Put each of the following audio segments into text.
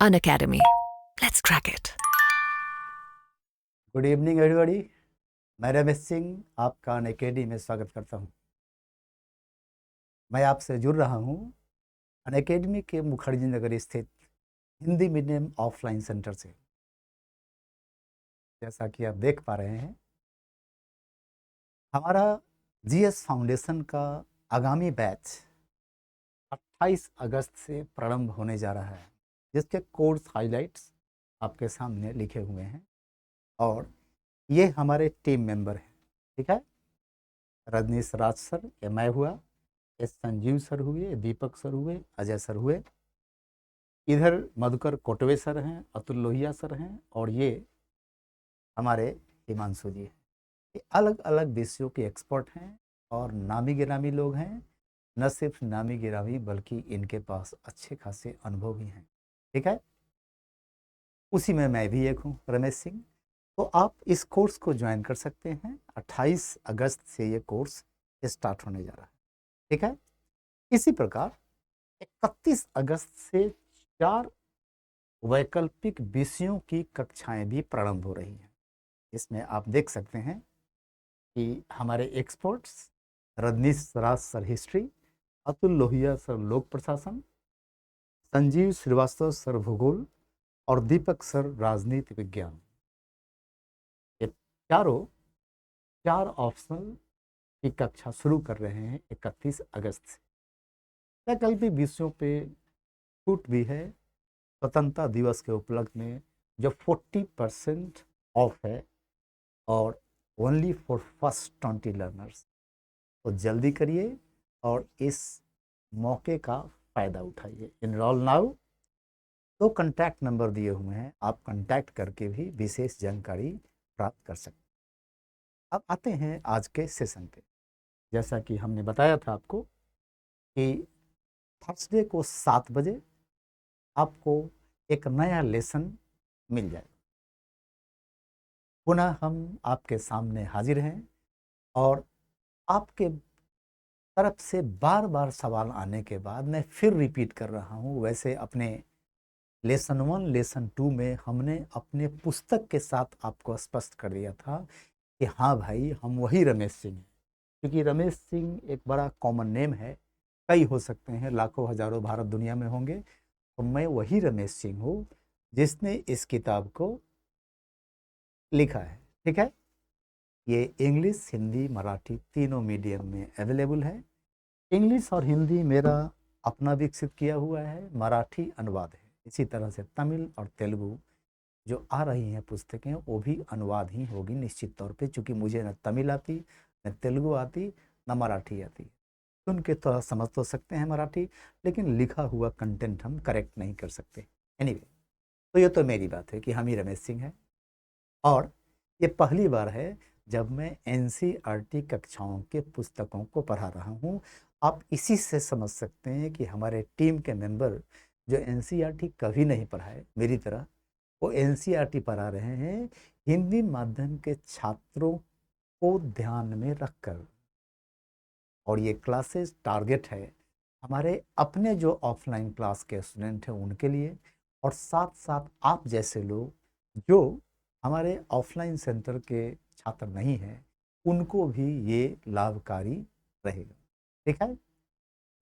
Unacademy. Let's crack it. Good evening everybody. मैं रमेश सिंह आपका Unacademy में स्वागत करता हूं। मैं आपसे जुड़ रहा हूं अनअकैडमी के मुखर्जी नगर स्थित हिंदी मीडियम ऑफलाइन सेंटर से। जैसा कि आप देख पा रहे हैं, हमारा जीएस फाउंडेशन का आगामी बैच 28 अगस्त से प्रारंभ होने जा रहा है, जिसके कोर्स हाइलाइट्स आपके सामने लिखे हुए हैं। और ये हमारे टीम मेंबर हैं, ठीक है। रजनीश राज सर, ये मैं हुआ, एस संजीव सर हुए, दीपक सर हुए, अजय सर हुए, इधर मधुकर कोटवे सर हैं, अतुल लोहिया सर हैं, और ये हमारे हिमांशु जी हैं। ये अलग अलग विषयों के एक्सपर्ट हैं और नामी गिरामी लोग हैं। न सिर्फ नामी गिरामी बल्कि इनके पास अच्छे खासे अनुभव भी हैं, ठीक है। उसी में मैं भी एक हूँ, रमेश सिंह। तो आप इस कोर्स को ज्वाइन कर सकते हैं। 28 अगस्त से ये कोर्स स्टार्ट होने जा रहा है, ठीक है। इसी प्रकार 31 अगस्त से 4 वैकल्पिक विषयों की कक्षाएं भी प्रारंभ हो रही हैं। इसमें आप देख सकते हैं कि हमारे experts Rajneesh Raj sir history, Atul Lohia sir लोक प्रशासन, संजीव श्रीवास्तव सर भूगोल और दीपक सर राजनीति विज्ञान। ये चारों 4 ऑप्शनल की कक्षा शुरू कर रहे हैं 31 अगस्त से। वैकल्पिक विषयों पे छूट भी है स्वतंत्रता दिवस के उपलक्ष्य में, जो 40% ऑफ है और ओनली फॉर फर्स्ट 20 लर्नर्स। तो जल्दी करिए और इस मौके का फ़ायदा उठाइए। Enrol now. तो कॉन्टैक्ट नंबर दिए हुए हैं, आप कॉन्टैक्ट करके भी विशेष जानकारी प्राप्त कर सकते हैं। अब आते हैं आज के सेशन पे। जैसा कि हमने बताया था आपको कि थर्सडे को 7 बजे आपको एक नया लेसन मिल जाएगा। पुनः हम आपके सामने हाजिर हैं और आपके तरफ से बार बार सवाल आने के बाद मैं फिर रिपीट कर रहा हूँ। वैसे अपने लेसन 1 लेसन 2 में हमने अपने पुस्तक के साथ आपको स्पष्ट कर दिया था कि हाँ भाई, हम वही रमेश सिंह हैं। क्योंकि रमेश सिंह एक बड़ा कॉमन नेम है, कई हो सकते हैं, लाखों हजारों भारत दुनिया में होंगे। तो मैं वही रमेश सिंह हूँ जिसने इस किताब को लिखा है, ठीक है। ये इंग्लिश, हिंदी, मराठी तीनों मीडियम में अवेलेबल है। इंग्लिश और हिंदी मेरा अपना विकसित किया हुआ है, मराठी अनुवाद है। इसी तरह से तमिल और तेलुगु जो आ रही हैं पुस्तकें, वो भी अनुवाद ही होगी निश्चित तौर पे, क्योंकि मुझे न तमिल आती, न तेलुगु आती, न मराठी आती। सुन के तो समझ तो सकते हैं मराठी, लेकिन लिखा हुआ कंटेंट हम करेक्ट नहीं कर सकते। एनीवे, तो ये तो मेरी बात है कि हम ही रमेश सिंह हैं। और ये पहली बार है जब मैं एनसीईआरटी कक्षाओं के पुस्तकों को पढ़ा रहा हूँ। आप इसी से समझ सकते हैं कि हमारे टीम के मेंबर जो एनसीईआरटी कभी नहीं पढ़ाए मेरी तरह, वो एनसीईआरटी पढ़ा रहे हैं हिंदी माध्यम के छात्रों को ध्यान में रखकर। और ये क्लासेस टारगेट है हमारे अपने जो ऑफलाइन क्लास के स्टूडेंट हैं उनके लिए, और साथ साथ आप जैसे लोग जो हमारे ऑफलाइन सेंटर के छात्र नहीं हैं, उनको भी ये लाभकारी रहेगा, ठीक है।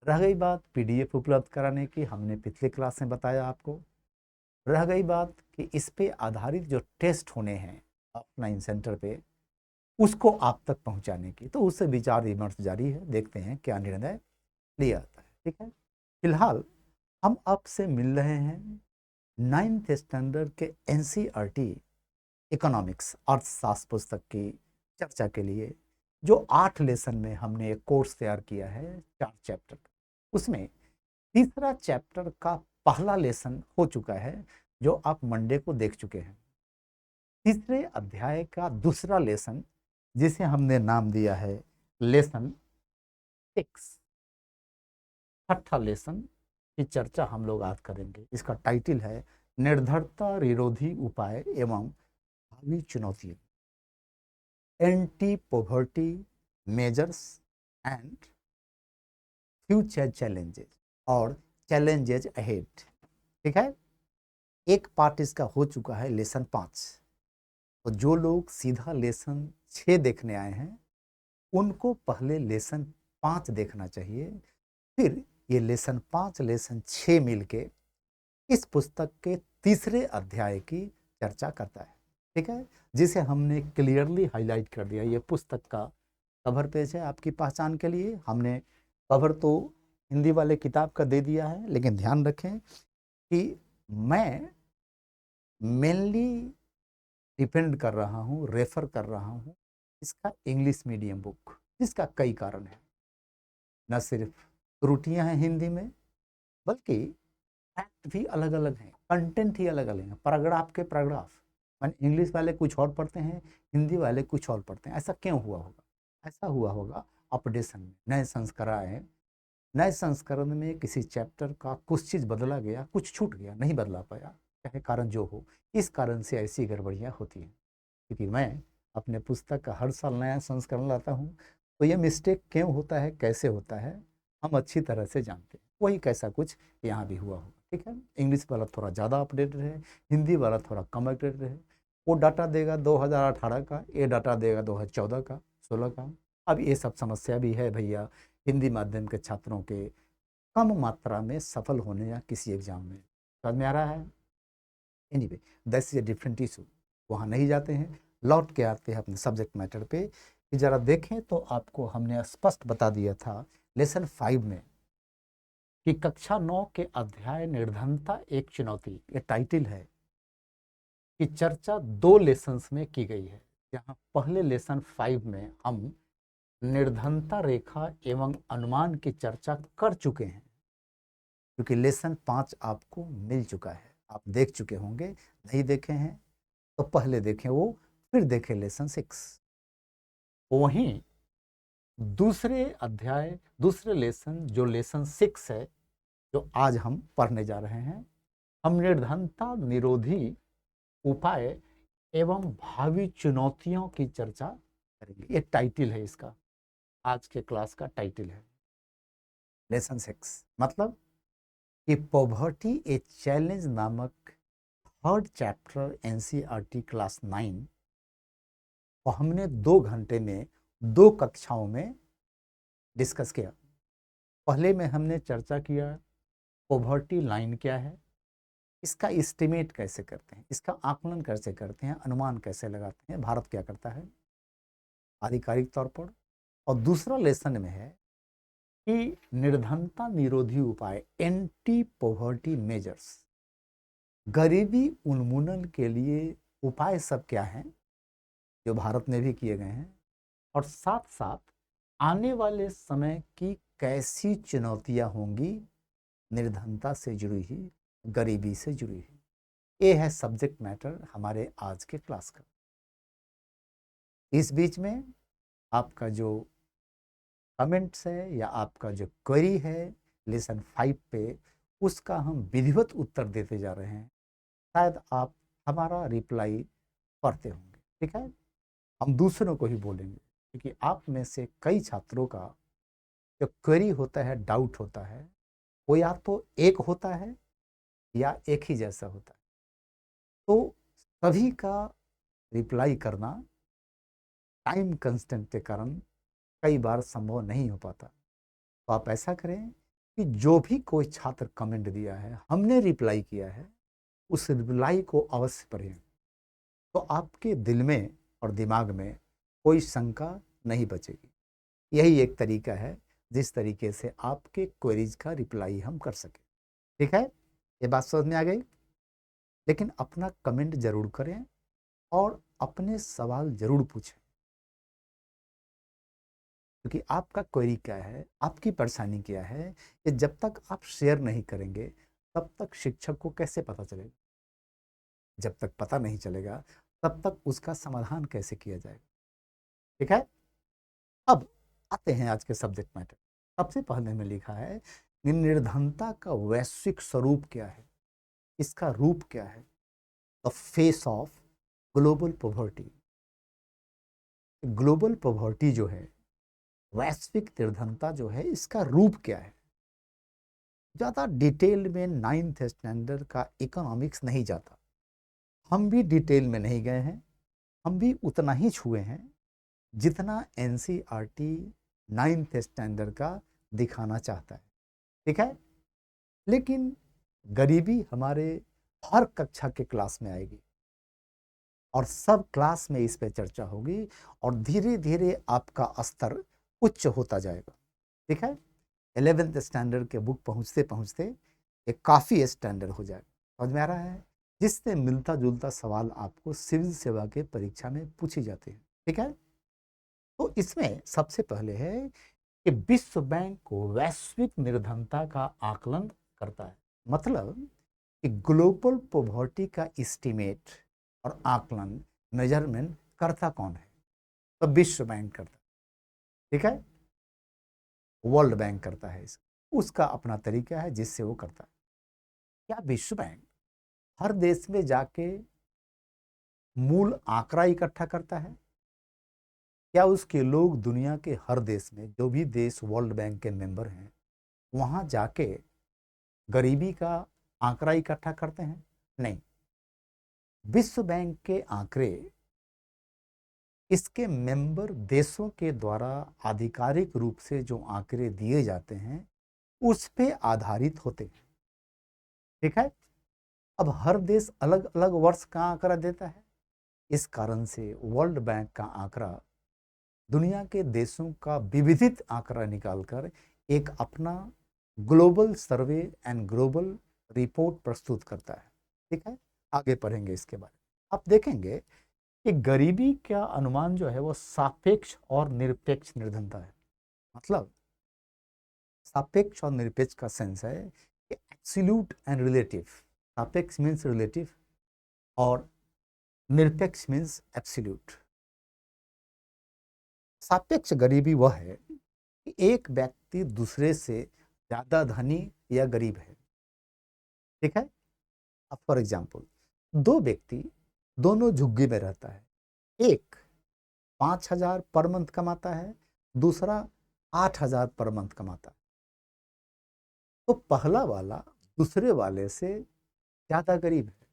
रह गई बात पीडीएफ उपलब्ध कराने की, हमने पिछले क्लास में बताया आपको। रह गई बात कि इस पे आधारित जो टेस्ट होने हैं ऑफलाइन सेंटर पे, उसको आप तक पहुंचाने की, तो उससे विचार विमर्श जारी है। देखते हैं क्या निर्णय लिया जाता है, ठीक है। फिलहाल हम आपसे मिल रहे हैं 9th स्टैंडर्ड के एनसीईआरटी इकोनॉमिक्स अर्थशास्त्र पुस्तक की चर्चा के लिए, जो 8 लेसन में हमने एक कोर्स तैयार किया है 4 चैप्टर। उसमें तीसरा चैप्टर का पहला लेसन हो चुका है, जो आप मंडे को देख चुके हैं। तीसरे अध्याय का दूसरा लेसन, जिसे हमने नाम दिया है लेसन 6, छठा लेसन की चर्चा हम लोग आज करेंगे। इसका टाइटल है निर्धरता विरोधी उपाय एवं भावी चुनौतियां, anti poverty measures and future challenges और चैलेंजेस अहेड, ठीक है। एक पार्ट इसका हो चुका है लेसन 5। तो जो लोग सीधा लेसन 6 देखने आए हैं उनको पहले लेसन 5 देखना चाहिए। फिर ये लेसन 5 लेसन 6 मिलके इस पुस्तक के तीसरे अध्याय की चर्चा करता है। ठीक है, जिसे हमने क्लियरली हाईलाइट कर दिया। ये पुस्तक का कवर पेज है आपकी पहचान के लिए। हमने कवर तो हिंदी वाले किताब का दे दिया है, लेकिन ध्यान रखें कि मैं मेनली डिपेंड कर रहा हूँ, रेफर कर रहा हूँ इसका इंग्लिश मीडियम बुक, जिसका कई कारण है। न सिर्फ त्रुटियां हैं हिंदी में, बल्कि फैक्ट भी अलग अलग हैं, कंटेंट ही अलग अलग है, पैराग्राफ के पैराग्राफ। मैंने इंग्लिश वाले कुछ और पढ़ते हैं, हिंदी वाले कुछ और पढ़ते हैं। ऐसा क्यों हुआ होगा? ऐसा हुआ होगा अपडेशन में, नए संस्करण आए। नए संस्करण में किसी चैप्टर का कुछ चीज़ बदला गया, कुछ छूट गया, नहीं बदला पाया, चाहे कारण जो हो। इस कारण से ऐसी गड़बड़ियाँ होती हैं। क्योंकि मैं अपने पुस्तक का हर साल नया संस्करण लाता हूँ, तो ये मिस्टेक क्यों होता है, कैसे होता है, हम अच्छी तरह से जानते हैं। वही कैसा कुछ यहाँ भी हुआ होगा। ठीक है, इंग्लिश वाला थोड़ा ज़्यादा अपडेटेड है, हिंदी वाला थोड़ा कम अपडेटेड है। वो डाटा देगा 2018 का, ये डाटा देगा 2014 का, 16 का। अब ये सब समस्या भी है भैया हिंदी माध्यम के छात्रों के कम मात्रा में सफल होने या किसी एग्जाम में। समझ में आ रहा है? Anyway, that's a different issue. वहाँ नहीं जाते हैं, लौट के आते हैं अपने सब्जेक्ट मैटर पे कि जरा देखें। तो आपको हमने स्पष्ट बता दिया था लेसन 5 में कि कक्षा 9 के अध्याय निर्धनता एक चुनौती, ये टाइटल है, कि चर्चा 2 लेसन्स में की गई है। जहाँ पहले लेसन 5 में हम निर्धनता रेखा एवं अनुमान की चर्चा कर चुके हैं, क्योंकि लेसन 5 आपको मिल चुका है, आप देख चुके होंगे। नहीं देखे हैं तो पहले देखें वो, फिर देखें लेसन 6। वहीं दूसरे अध्याय, दूसरे लेसन जो लेसन 6 है, जो आज हम पढ़ने जा रहे हैं, हम निर्धनता निरोधी उपाय एवं भावी चुनौतियों की चर्चा करेंगे। ये टाइटल है इसका, आज के क्लास का टाइटल है लेसन 6। मतलब कि पॉवर्टी ए चैलेंज नामक थर्ड चैप्टर एनसीईआरटी क्लास 9 को हमने 2 घंटे में 2 कक्षाओं में डिस्कस किया। पहले में हमने चर्चा किया पॉवर्टी लाइन क्या है, इसका एस्टिमेट कैसे करते हैं, इसका आकलन कैसे करते हैं, अनुमान कैसे लगाते हैं, भारत क्या करता है आधिकारिक तौर पर। और दूसरा लेसन में है कि निर्धनता निरोधी उपाय, एंटी पॉवर्टी मेजर्स, गरीबी उन्मूलन के लिए उपाय सब क्या हैं जो भारत में भी किए गए हैं, और साथ साथ आने वाले समय की कैसी चुनौतियां होंगी निर्धनता से जुड़ी हुई, गरीबी से जुड़ी हुई। ये है सब्जेक्ट मैटर हमारे आज के क्लास का। इस बीच में आपका जो कमेंट्स है या आपका जो क्वेरी है लेसन 5 पे, उसका हम विधिवत उत्तर देते जा रहे हैं। शायद आप हमारा रिप्लाई पढ़ते होंगे। ठीक है, हम दूसरों को ही बोलेंगे, क्योंकि आप में से कई छात्रों का जो क्वेरी होता है, डाउट होता है, वो या तो एक होता है या एक ही जैसा होता है। तो सभी का रिप्लाई करना टाइम कंस्टेंट के कारण कई बार संभव नहीं हो पाता। तो आप ऐसा करें कि जो भी कोई छात्र कमेंट दिया है, हमने रिप्लाई किया है, उस रिप्लाई को अवश्य पढ़ें। तो आपके दिल में और दिमाग में कोई शंका नहीं बचेगी। यही एक तरीका है जिस तरीके से आपके क्वेरीज का रिप्लाई हम कर सकें। ठीक है, ये बात समझ में आ गई? लेकिन अपना कमेंट जरूर करें और अपने सवाल जरूर पूछें, क्योंकि आपका क्वेरी क्या है, आपकी परेशानी क्या है, ये जब तक आप शेयर नहीं करेंगे तब तक शिक्षक को कैसे पता चलेगा? जब तक पता नहीं चलेगा तब तक उसका समाधान कैसे किया जाएगा? ठीक है, अब आते हैं आज के सब्जेक्ट मैटर। सबसे पहले में लिखा है निर्धनता का वैश्विक स्वरूप क्या है, इसका रूप क्या है, the face of global poverty. Global poverty जो है, वैश्विक निर्धनता जो है, इसका रूप क्या है? ज़्यादा डिटेल में 9th स्टैंडर्ड का इकोनॉमिक्स नहीं जाता, हम भी डिटेल में नहीं गए हैं, हम भी उतना ही छुए हैं जितना एनसीईआरटी 9th स्टैंडर्ड का दिखाना चाहता है। ठीक है, लेकिन गरीबी हमारे हर कक्षा के क्लास में आएगी और सब क्लास में इस पे चर्चा होगी और धीरे धीरे आपका स्तर उच्च होता जाएगा। ठीक है, 11th स्टैंडर्ड के बुक पहुंचते पहुंचते एक काफ़ी स्टैंडर्ड हो जाएगा। समझ में आ रहा है? जिससे मिलता जुलता सवाल आपको सिविल सेवा के परीक्षा में पूछी जाती है। ठीक है, तो इसमें सबसे पहले है कि विश्व बैंक वैश्विक निर्धनता का आकलन करता है। मतलब कि ग्लोबल पॉवर्टी का एस्टीमेट और आकलन मेजरमेंट करता कौन है? तो विश्व बैंक करता है। ठीक है, वर्ल्ड बैंक करता है इसका, उसका अपना तरीका है जिससे वो करता है। क्या विश्व बैंक हर देश में जाके मूल आंकड़ा इकट्ठा करता है? क्या उसके लोग दुनिया के हर देश में, जो भी देश वर्ल्ड बैंक के मेंबर हैं, वहां जाके गरीबी का आंकड़ा इकट्ठा करते हैं? नहीं। विश्व बैंक के आंकड़े इसके मेंबर देशों के द्वारा आधिकारिक रूप से जो आंकड़े दिए जाते हैं उस पे आधारित होते हैं। ठीक है, अब हर देश अलग अलग वर्ष का आंकड़ा देता है, इस कारण से वर्ल्ड बैंक का आंकड़ा दुनिया के देशों का विविधित आंकड़ा निकालकर एक अपना global survey and global report प्रस्तुत करता है। ठीक है, आगे पढ़ेंगे इसके बारे में। आप देखेंगे कि गरीबी का अनुमान जो है वो सापेक्ष और निरपेक्ष निर्धनता है। मतलब सापेक्ष और निरपेक्ष का सेंस है कि एब्सोल्यूट एंड रिलेटिव। सापेक्ष मीन्स रिलेटिव और निरपेक्ष मीन्स एब्सोल्यूट। सापेक्ष गरीबी वह है कि एक व्यक्ति दूसरे से ज्यादा धनी या गरीब है। ठीक है, अब फॉर एग्जाम्पल दो व्यक्ति दोनों झुग्गी में रहता है, एक 5,000 पर मंथ कमाता है, दूसरा 8,000 पर मंथ कमाता है। तो पहला वाला दूसरे वाले से ज्यादा गरीब है।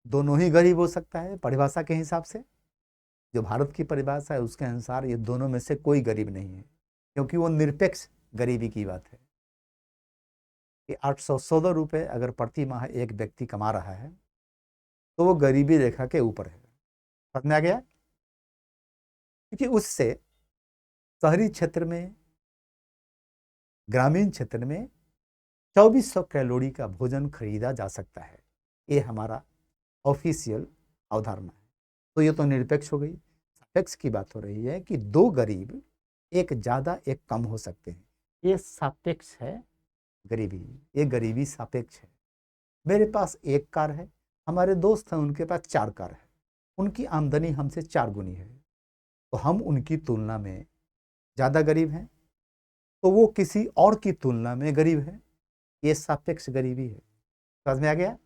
दोनों ही गरीब हो सकता है परिभाषा के हिसाब से, जो भारत की परिभाषा है उसके अनुसार ये दोनों में से कोई गरीब नहीं है, क्योंकि वो निरपेक्ष गरीबी की बात है कि 814 रुपये अगर प्रति माह एक व्यक्ति कमा रहा है तो वो गरीबी रेखा के ऊपर है। समझ में आ गया? क्योंकि उससे शहरी क्षेत्र में, ग्रामीण क्षेत्र में 2400 कैलोरी का भोजन खरीदा जा सकता है। ये हमारा ऑफिशियल अवधारणा है। तो ये तो निरपेक्ष हो गई। सापेक्ष की बात हो रही है कि दो गरीब, एक ज्यादा एक कम हो सकते हैं, ये सापेक्ष है गरीबी। ये गरीबी सापेक्ष है। मेरे पास एक कार है, हमारे दोस्त हैं उनके पास 4 कार है, उनकी आमदनी हमसे 4 गुनी है, तो हम उनकी तुलना में ज्यादा गरीब हैं, तो वो किसी और की तुलना में गरीब है। ये सापेक्ष गरीबी है। समझ में आ गया?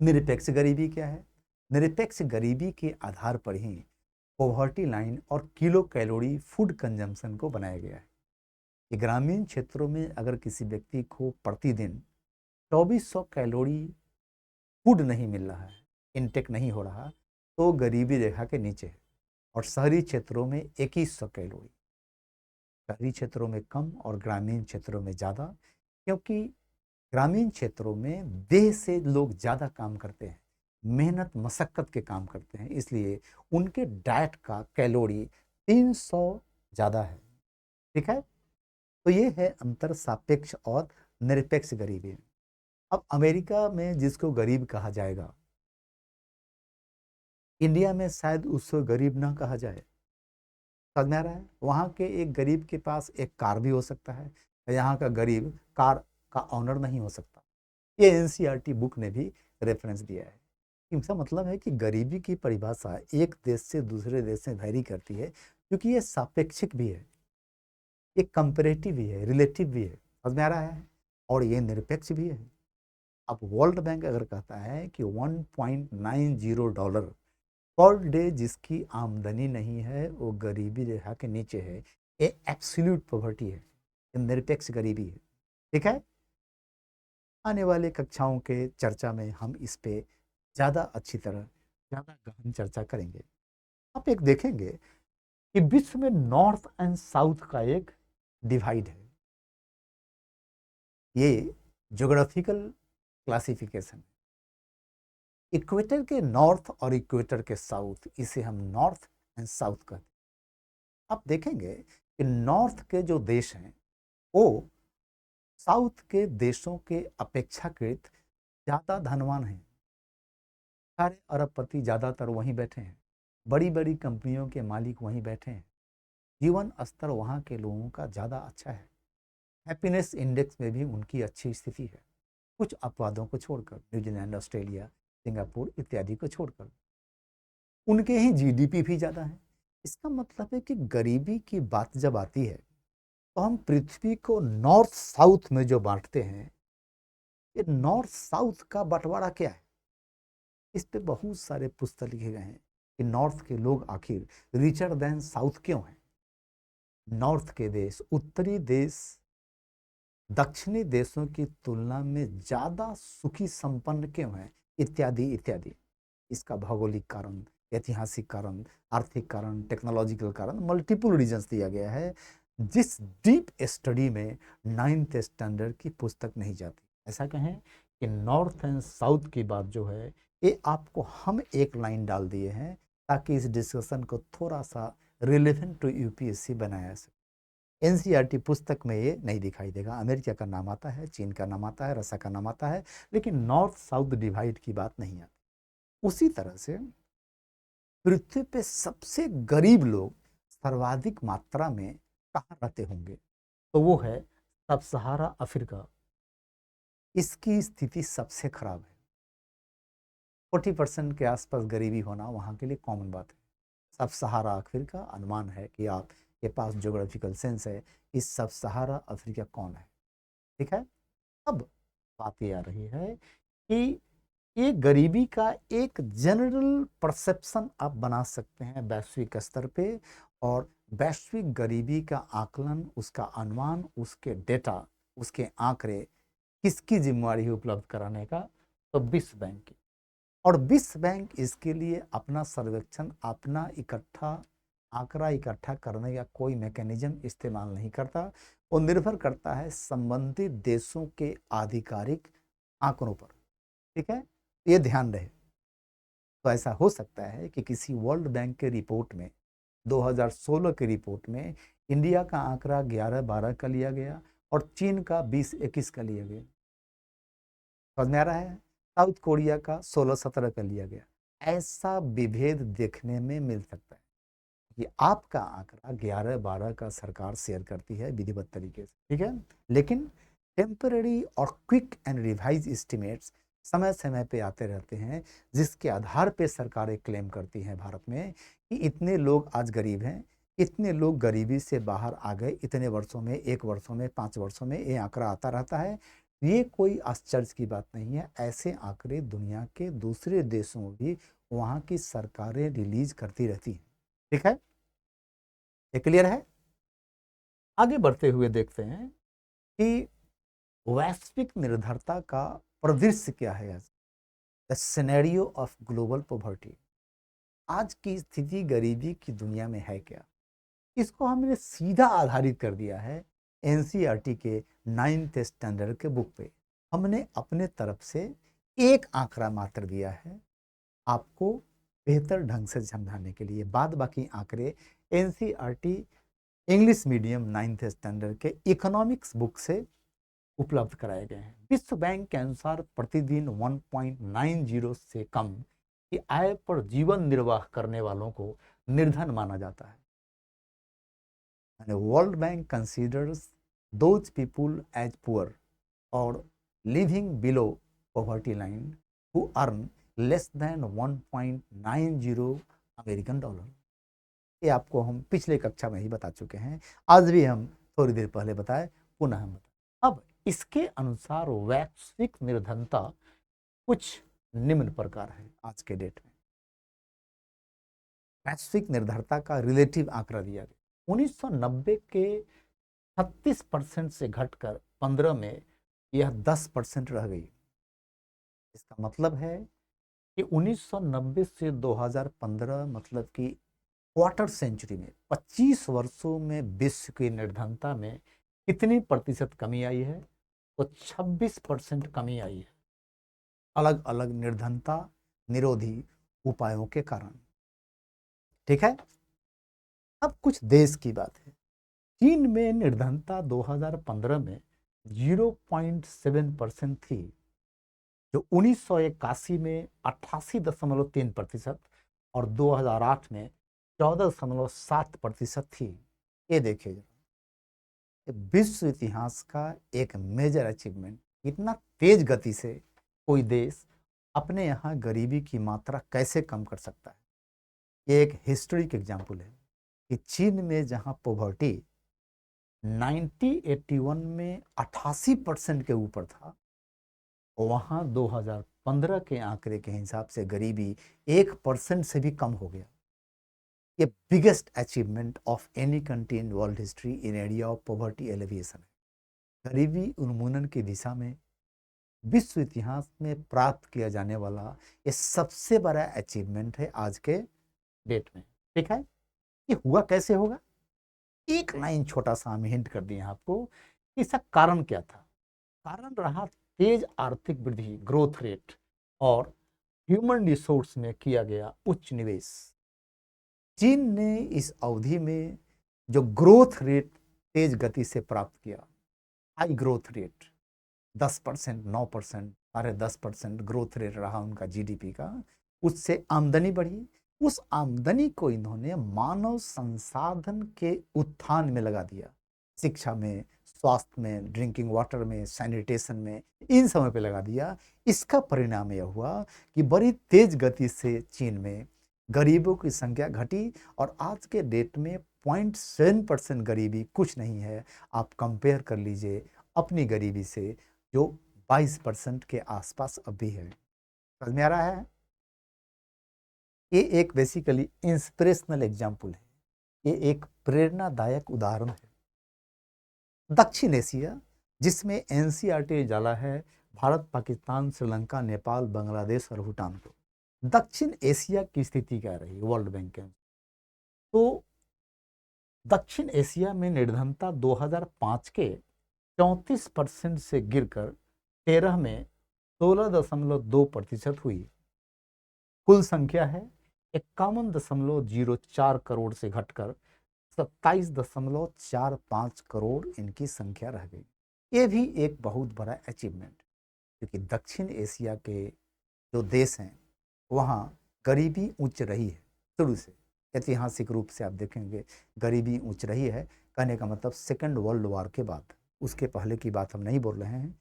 निरपेक्ष गरीबी क्या है? निरपेक्ष गरीबी के आधार पर ही पॉवर्टी लाइन और किलो कैलोरी फूड कंजम्पशन को बनाया गया है कि ग्रामीण क्षेत्रों में अगर किसी व्यक्ति को प्रतिदिन 2400 कैलोरी फूड नहीं मिल रहा है, इनटेक नहीं हो रहा, तो गरीबी रेखा के नीचे है। और शहरी क्षेत्रों में 2100 कैलोरी, शहरी क्षेत्रों में कम और ग्रामीण क्षेत्रों में ज़्यादा, क्योंकि ग्रामीण क्षेत्रों में देह से लोग ज़्यादा काम करते हैं, मेहनत मशक्कत के काम करते हैं, इसलिए उनके डाइट का कैलोरी 300 ज़्यादा है। ठीक है, तो ये है अंतर सापेक्ष और निरपेक्ष गरीबी में। अब अमेरिका में जिसको गरीब कहा जाएगा, इंडिया में शायद उसको गरीब ना कहा जाए। समझ में आ रहा है? वहाँ के एक गरीब के पास एक कार भी हो सकता है, यहाँ का गरीब कार का ऑनर नहीं हो सकता। ये एनसीईआरटी बुक ने भी रेफरेंस दिया है। इसका मतलब है कि गरीबी की परिभाषा एक देश से दूसरे देश में वैरी करती है, क्योंकि ये सापेक्षिक भी है, ये कंपेरेटिव भी है, रिलेटिव भी है। समझ में आ रहा है? और ये निरपेक्ष भी है। अब वर्ल्ड बैंक अगर कहता है कि $1.90 पर डे जिसकी आमदनी नहीं है वो गरीबी रेखा के नीचे है, ये एब्सोल्यूट पॉवर्टी है। निरपेक्ष गरीबी है। ठीक है, आने वाले कक्षाओं के चर्चा में हम इस पे ज़्यादा अच्छी तरह, ज़्यादा गहन चर्चा करेंगे। आप एक देखेंगे कि विश्व में नॉर्थ एंड साउथ का एक डिवाइड है। ये ज्योग्राफिकल क्लासिफिकेशन, इक्वेटर के नॉर्थ और इक्वेटर के साउथ, इसे हम नॉर्थ एंड साउथ कहते हैं। आप देखेंगे कि नॉर्थ के जो देश हैं वो साउथ के देशों के अपेक्षाकृत ज़्यादा धनवान हैं। सारे अरबपति ज़्यादातर वहीं बैठे हैं, बड़ी बड़ी कंपनियों के मालिक वहीं बैठे हैं, जीवन स्तर वहाँ के लोगों का ज़्यादा अच्छा है, हैप्पीनेस इंडेक्स में भी उनकी अच्छी स्थिति है, कुछ अपवादों को छोड़कर, न्यूजीलैंड, ऑस्ट्रेलिया, सिंगापुर इत्यादि को छोड़कर। उनके ही जीडीपी भी ज़्यादा है। इसका मतलब है कि गरीबी की बात जब आती है तो हम पृथ्वी को नॉर्थ साउथ में जो बांटते हैं, ये नॉर्थ साउथ का बंटवारा क्या है? इस पे बहुत सारे पुस्तक लिखे गए हैं कि नॉर्थ के लोग आखिर रिचर देन साउथ क्यों हैं। नॉर्थ के देश, उत्तरी देश दक्षिणी देशों की तुलना में ज़्यादा सुखी संपन्न क्यों हैं, इत्यादि इत्यादि। इसका भौगोलिक कारण, ऐतिहासिक कारण, आर्थिक कारण, टेक्नोलॉजिकल कारण, मल्टीपल रीजंस दिया गया है, जिस डीप स्टडी में 9th स्टैंडर्ड की पुस्तक नहीं जाती। ऐसा कहें कि नॉर्थ एंड साउथ की बात जो है ये आपको हम एक लाइन डाल दिए हैं ताकि इस डिस्कशन को थोड़ा सा रिलेवेंट टू यूपीएससी बनाया सके। एनसीईआरटी पुस्तक में ये नहीं दिखाई देगा। अमेरिका का नाम आता है, चीन का नाम आता है, रसिया का नाम आता है, लेकिन नॉर्थ साउथ डिवाइड की बात नहीं आती। उसी तरह से पृथ्वी पे सबसे गरीब लोग सर्वाधिक मात्रा में कहाँ रहते होंगे, तो वो है सब सहारा अफ्रीका। इसकी स्थिति सबसे खराब है। 40% के आसपास गरीबी होना वहाँ के लिए कॉमन बात है। सब सहारा अफ्रीका, अनुमान है कि आपके पास ज्योग्राफिकल सेंस है, इस सब सहारा अफ्रीका कौन है। ठीक है, अब बात ये आ रही है कि ये गरीबी का एक जनरल परसेप्शन आप बना सकते हैं वैश्विक स्तर पे, और वैश्विक गरीबी का आकलन, उसका अनुमान, उसके डेटा, उसके आंकड़े किसकी जिम्मेवारी है उपलब्ध कराने का, तो विश्व बैंक की। और विश्व बैंक इसके लिए अपना सर्वेक्षण, अपना आंकड़ा इकट्ठा करने का कोई मैकेनिज्म इस्तेमाल नहीं करता। वो निर्भर करता है संबंधित देशों के आधिकारिक आंकड़ों पर। ठीक है, ये ध्यान रहे। तो ऐसा हो सकता है कि किसी वर्ल्ड बैंक के रिपोर्ट में, 2016 की रिपोर्ट में इंडिया का आंकड़ा 11-12 का लिया गया और चीन का 20-21 का लिया गया। समझ में आ रहा है? साउथ कोरिया का 16-17 का लिया गया। ऐसा विभेद देखने में मिल सकता है कि आपका आंकड़ा 11-12 का सरकार शेयर करती है विधिवत तरीके से। ठीक है, लेकिन टेम्पररी और क्विक एंड रिवाइज एस्टिमेट्स समय समय पे आते रहते हैं, जिसके आधार पे सरकारें क्लेम करती हैं भारत में कि इतने लोग आज गरीब हैं, इतने लोग गरीबी से बाहर आ गए इतने वर्षों में, 1 वर्षों में, 5 वर्षों में, ये आंकड़ा आता रहता है। ये कोई आश्चर्य की बात नहीं है। ऐसे आंकड़े दुनिया के दूसरे देशों में भी वहाँ की सरकारें रिलीज करती रहती हैं। ठीक है, ये क्लियर है? आगे बढ़ते हुए देखते हैं कि वैश्विक निर्धरता का परिदृश्य क्या है आज, the scenario of global poverty. आज की स्थिति गरीबी की दुनिया में है क्या, इसको हमने सीधा आधारित कर दिया है एनसीईआरटी के 9th स्टैंडर्ड के बुक पे। हमने अपने तरफ से एक आंकड़ा मात्र दिया है आपको बेहतर ढंग से समझाने के लिए। बाद बाकी आंकड़े NCERT English medium 9th standard के इकोनॉमिक्स बुक से उपलब्ध कराए गए हैं। विश्व बैंक के अनुसार प्रतिदिन 1.90 से कम की आय पर जीवन निर्वाह करने वालों को निर्धन माना जाता है। World bank considers those people as poor और living below poverty line who earn less than 1.90 American dollar. ये आपको हम पिछले कक्षा में ही बता चुके हैं, आज भी हम थोड़ी देर पहले बताए, पुनः हम बताए। अब इसके अनुसार वैश्विक निर्धनता कुछ निम्न प्रकार है। आज के डेट में वैश्विक निर्धनता का रिलेटिव आंकड़ा दिया गया 1990 के 36% से घटकर 15 में यह 10% रह गई। इसका मतलब है कि 1990 से 2015 मतलब कि क्वार्टर सेंचुरी में 25 वर्षों में विश्व की निर्धनता में कितनी प्रतिशत कमी आई है? तो 26% कमी आई है, अलग अलग निर्धनता निरोधी उपायों के कारण। ठीक है, अब कुछ देश की बात है। चीन में निर्धनता 2015 में 0.7% थी, जो 1981 में 88.3% और 2008 में 14.7% थी। ये देखिए जरा, विश्व इतिहास का एक मेजर अचीवमेंट। इतना तेज गति से कोई देश अपने यहाँ गरीबी की मात्रा कैसे कम कर सकता है। ये एक हिस्टोरिक एग्जाम्पल है कि चीन में जहाँ पॉवर्टी 1981 में 88% के ऊपर था, वहाँ 2015 के आंकड़े के हिसाब से गरीबी 1% से भी कम हो गया। ये biggest achievement of any country in world history in area of poverty alleviation है। गरीबी उन्मूलन की दिशा में विश्व इतिहास में प्राप्त किया जाने वाला ये सबसे बड़ा अचीवमेंट है आज के डेट में। ठीक है, ये हुआ कैसे होगा? एक लाइन छोटा सा हम हिंट कर दिए आपको, इसका कारण क्या था। कारण रहा तेज आर्थिक वृद्धि, ग्रोथ रेट, और ह्यूमन रिसोर्स में किया गया उच्च निवेश। चीन ने इस अवधि में जो ग्रोथ रेट तेज गति से प्राप्त किया, high growth rate 10%, 9%, 10.5% growth rate रहा उनका जीडीपी का। उससे आमदनी बढ़ी। उस आमदनी को इन्होंने मानव संसाधन के उत्थान में लगा दिया, शिक्षा में, स्वास्थ्य में, ड्रिंकिंग वाटर में, सैनिटेशन में, इन समय पे लगा दिया। इसका परिणाम यह हुआ कि बड़ी तेज गति से चीन में गरीबों की संख्या घटी और आज के डेट में 0.7% गरीबी कुछ नहीं है। आप कंपेयर कर लीजिए अपनी गरीबी से, जो 22% के आसपास अभी है। समझ में आ रहा है? ये एक बेसिकली इंस्पिरेशनल एग्जाम्पल है, ये एक प्रेरणादायक उदाहरण है। दक्षिण एशिया, जिसमें एनसीईआरटी डाला है भारत, पाकिस्तान, श्रीलंका, नेपाल, बांग्लादेश और भूटान को। दक्षिण एशिया की स्थिति क्या रही वर्ल्ड बैंक के? तो दक्षिण एशिया में निर्धनता 2005 के 34% से गिरकर 13 में 16.2% हुई। कुल संख्या है 51.04 करोड़ से घटकर 27.45 करोड़ इनकी संख्या रह गई। ये भी एक बहुत बड़ा अचीवमेंट, क्योंकि दक्षिण एशिया के जो देश हैं वहाँ गरीबी उच्च रही है शुरू से। ऐतिहासिक रूप से आप देखेंगे गरीबी उच्च रही है। कहने का मतलब सेकेंड वर्ल्ड वॉर के बाद, उसके पहले की बात हम नहीं बोल रहे हैं।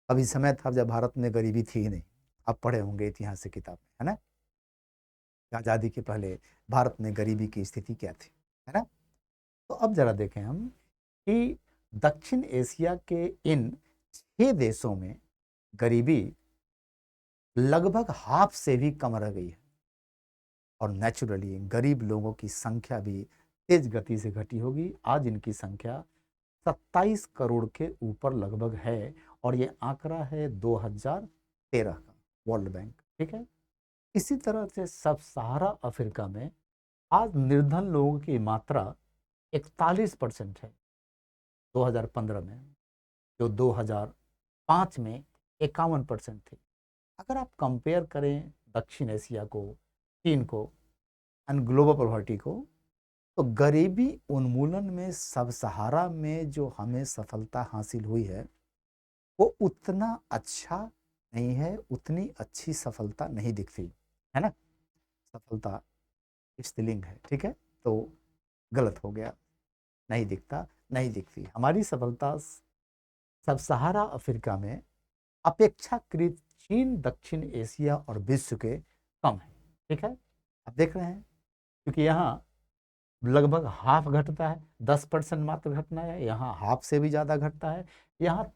अभी समय था जब भारत में गरीबी थी ही नहीं। आप पढ़े होंगे इतिहास की किताब में, है ना, आज़ादी के पहले भारत में गरीबी की स्थिति क्या थी, है ना। तो अब जरा देखें हम कि दक्षिण एशिया के इन 6 देशों में गरीबी लगभग हाफ से भी कम रह गई है, और नेचुरली गरीब लोगों की संख्या भी तेज गति से घटी होगी। आज इनकी संख्या 27 करोड़ के ऊपर लगभग है, और ये आंकड़ा है 2013 का वर्ल्ड बैंक। ठीक है, इसी तरह से सब सहारा अफ्रीका में आज निर्धन लोगों की मात्रा 41% है 2015 में, जो 2005 में 51% थी। अगर आप कंपेयर करें दक्षिण एशिया को, चीन को एंड ग्लोबल पॉवर्टी को, तो गरीबी उन्मूलन में सब सहारा में जो हमें सफलता हासिल हुई है वो उतना अच्छा नहीं है, उतनी अच्छी सफलता नहीं दिखती है ना। सफलता स्त्रीलिंग है, ठीक है, तो गलत हो गया, नहीं दिखता, नहीं दिखती। हमारी सफलता सब सहारा अफ्रीका में अपेक्षाकृत चीन, दक्षिण एशिया और विश्व के कम है। ठीक है, आप देख रहे हैं, क्योंकि यहाँ लगभग हाफ घटता है, 10% मात्र घटना है, यहाँ हाफ से भी ज़्यादा घटता है, यहाँ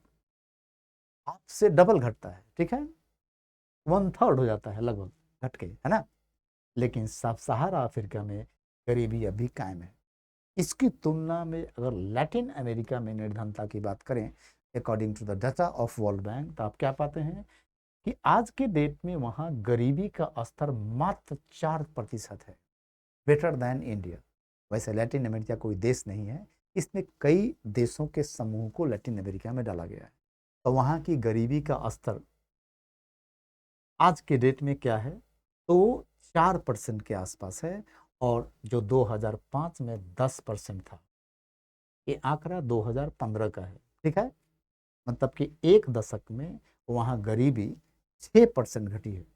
हाफ से डबल घटता है। ठीक है, 1/3 हो जाता है लगभग घट के, है ना। लेकिन सब सहारा अफ्रीका में गरीबी अभी कायम है। इसकी तुलना में अगर लैटिन अमेरिका में निर्धनता की बात करें according to the data of World Bank, तो आप क्या पाते हैं कि आज के डेट में वहाँ गरीबी का स्तर मात्र 4% है, बेटर दैन इंडिया। वैसे लैटिन अमेरिका कोई देश नहीं है, इसमें कई देशों के समूह को लैटिन अमेरिका में डाला गया है। तो वहाँ की गरीबी का स्तर आज के डेट में क्या है, तो 4% के आसपास है, और जो 2005 में 10% था, ये आंकड़ा 2015 का है। ठीक है, मतलब कि एक दशक में वहाँ गरीबी 6% घटी है।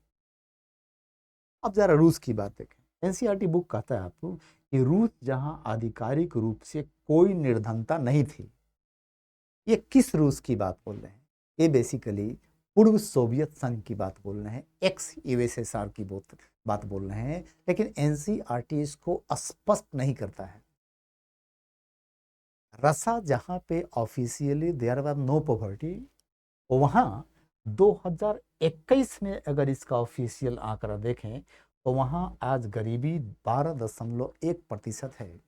अब जरा रूस की बात देखें। एनसीईआरटी बुक कहता है आपको कि रूस जहाँ आधिकारिक रूप से कोई निर्धनता नहीं थी, ये किस रूस की बात बोल रहे हैं, ये बेसिकली पूर्व सोवियत संघ की बात बोल रहे हैं, एक्स यूएसएसआर की बात बोल रहे हैं, लेकिन एनसीईआरटी इसको स्पष्ट नहीं करता है। रसा जहां पे officially there was no poverty, वहां 2021 में अगर इसका ऑफिशियल आंकड़ा देखें तो वहां आज गरीबी 12.1% है।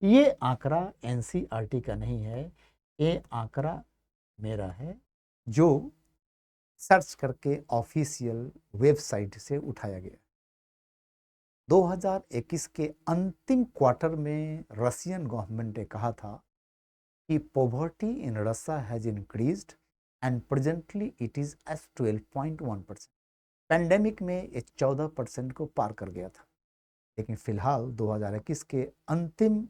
ये आंकड़ा एनसीईआरटी का नहीं है, ये आंकड़ा मेरा है, जो सर्च करके ऑफिशियल वेबसाइट से उठाया गया। 2021 के अंतिम क्वार्टर में रशियन गवर्नमेंट ने कहा था कि poverty in Russia has increased and presently it is as 12.1%। Pandemic में ये 14% को पार कर गया था, लेकिन फिलहाल 2021 के अंतिम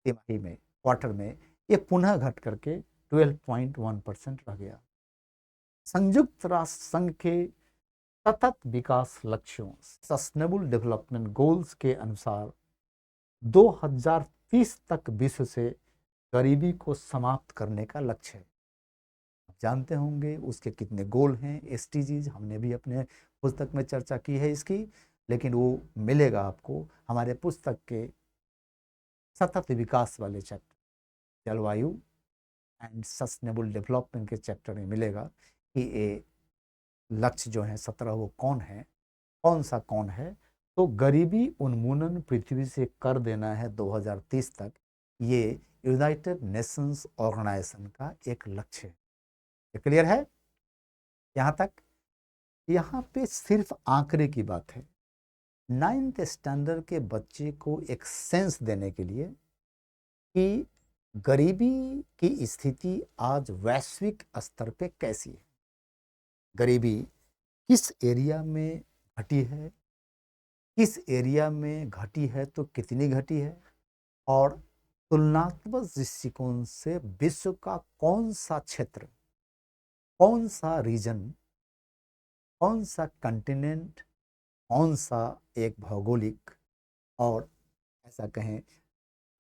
तिमाही में, क्वार्टर में, ये पुनः घट करके 12.1% रह गया। संयुक्त राष्ट्र संघ के सतत विकास लक्ष्यों, सस्टेनेबल डेवलपमेंट गोल्स के अनुसार 2030 तक विश्व से गरीबी को समाप्त करने का लक्ष्य है। आप जानते होंगे उसके कितने गोल हैं, एसडीजीज, हमने भी अपने पुस्तक में चर्चा की है इसकी, लेकिन वो मिलेगा आपको हमारे पुस्तक के सतत विकास वाले चैप्टर, जलवायु एंड सस्टेनेबल डेवलपमेंट के चैप्टर में मिलेगा कि ये लक्ष्य जो है 17 वो कौन है, कौन है। तो गरीबी उन्मूलन पृथ्वी से कर देना है 2030 तक, ये यूनाइटेड नेशंस ऑर्गेनाइजेशन का एक लक्ष्य है। ये क्लियर है यहाँ तक? यहाँ पे सिर्फ आंकड़े की बात है। 9th स्टैंडर्ड के बच्चे को एक सेंस देने के लिए कि गरीबी की स्थिति आज वैश्विक स्तर पे कैसी है, गरीबी किस एरिया में घटी है, किस एरिया में घटी है तो कितनी घटी है, और तुलनात्मक दृष्टिकोण से विश्व का कौन सा क्षेत्र, कौन सा रीजन, कौन सा कंटिनेंट, कौन सा एक भौगोलिक और ऐसा कहें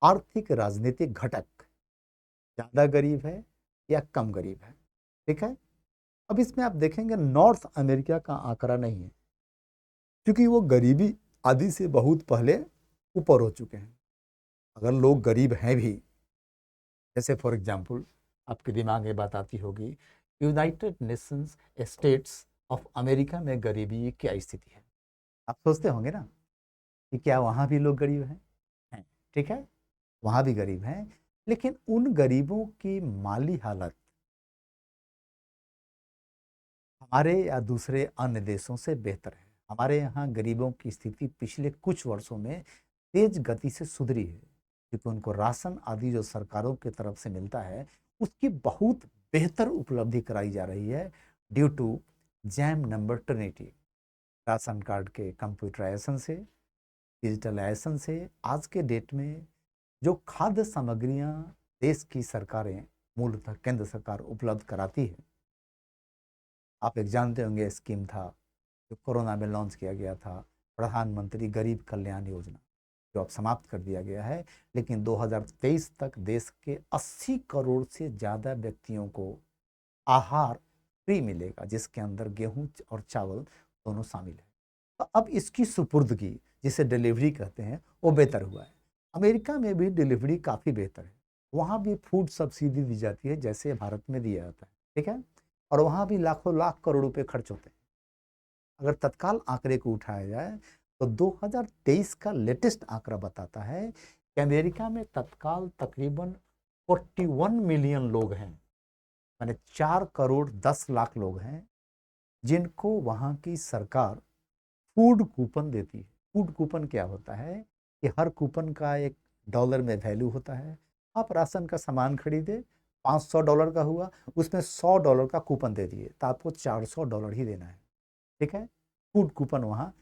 आर्थिक राजनीतिक घटक ज़्यादा गरीब है या कम गरीब है। ठीक है, अब इसमें आप देखेंगे नॉर्थ अमेरिका का आंकड़ा नहीं है, क्योंकि वो गरीबी आदि से बहुत पहले ऊपर हो चुके हैं। अगर लोग गरीब हैं भी, जैसे फॉर एग्जांपल आपके दिमाग में बात आती होगी, United Nations states of America में गरीबी की क्या स्थिति है, आप सोचते होंगे ना कि क्या वहाँ भी लोग गरीब हैं? ठीक है, वहाँ भी गरीब हैं, लेकिन उन गरीबों की माली हालत हमारे या दूसरे अन्य देशों से बेहतर है। हमारे यहाँ गरीबों की स्थिति पिछले कुछ वर्षों में तेज गति से सुधरी है, क्योंकि उनको राशन आदि जो सरकारों की तरफ से मिलता है उसकी बहुत बेहतर उपलब्धि कराई जा रही है, due to JAM number trinity. Ration card के कंप्यूटराइजेशन से, डिजिटलाइजेशन से आज के डेट में जो खाद्य सामग्रियां देश की सरकारें, मूलतः केंद्र सरकार उपलब्ध कराती है, आप एक जानते होंगे स्कीम था जो कोरोना में लॉन्च किया गया था, प्रधानमंत्री गरीब कल्याण योजना, जो अब समाप्त कर दिया गया है, लेकिन 2023 तक देश के 80 करोड़ से ज़्यादा व्यक्तियों को आहार फ्री मिलेगा, जिसके अंदर गेहूं और चावल दोनों शामिल है। तो अब इसकी सुपुर्दगी, जिसे डिलीवरी कहते हैं, वो बेहतर हुआ है। अमेरिका में भी डिलीवरी काफ़ी बेहतर है, वहाँ भी फूड सब्सिडी दी जाती है जैसे भारत में दिया जाता है। ठीक है, और वहाँ भी लाखों लाख करोड़ रुपए खर्च होते हैं। अगर तत्काल आंकड़े को उठाया जाए तो 2023 का लेटेस्ट आंकड़ा बताता है कि अमेरिका में तत्काल तकरीबन 41 मिलियन लोग हैं, माने 4 करोड़ 10 लाख लोग हैं, जिनको वहाँ की सरकार फूड कूपन देती है। फूड कूपन क्या होता है कि हर कूपन का $1 में वैल्यू होता है। आप राशन का सामान खरीदे, $500 का हुआ, उसमें $100 का कूपन दे दिए तो आपको $400 ही देना है। ठीक है, फूड कूपन वहाँ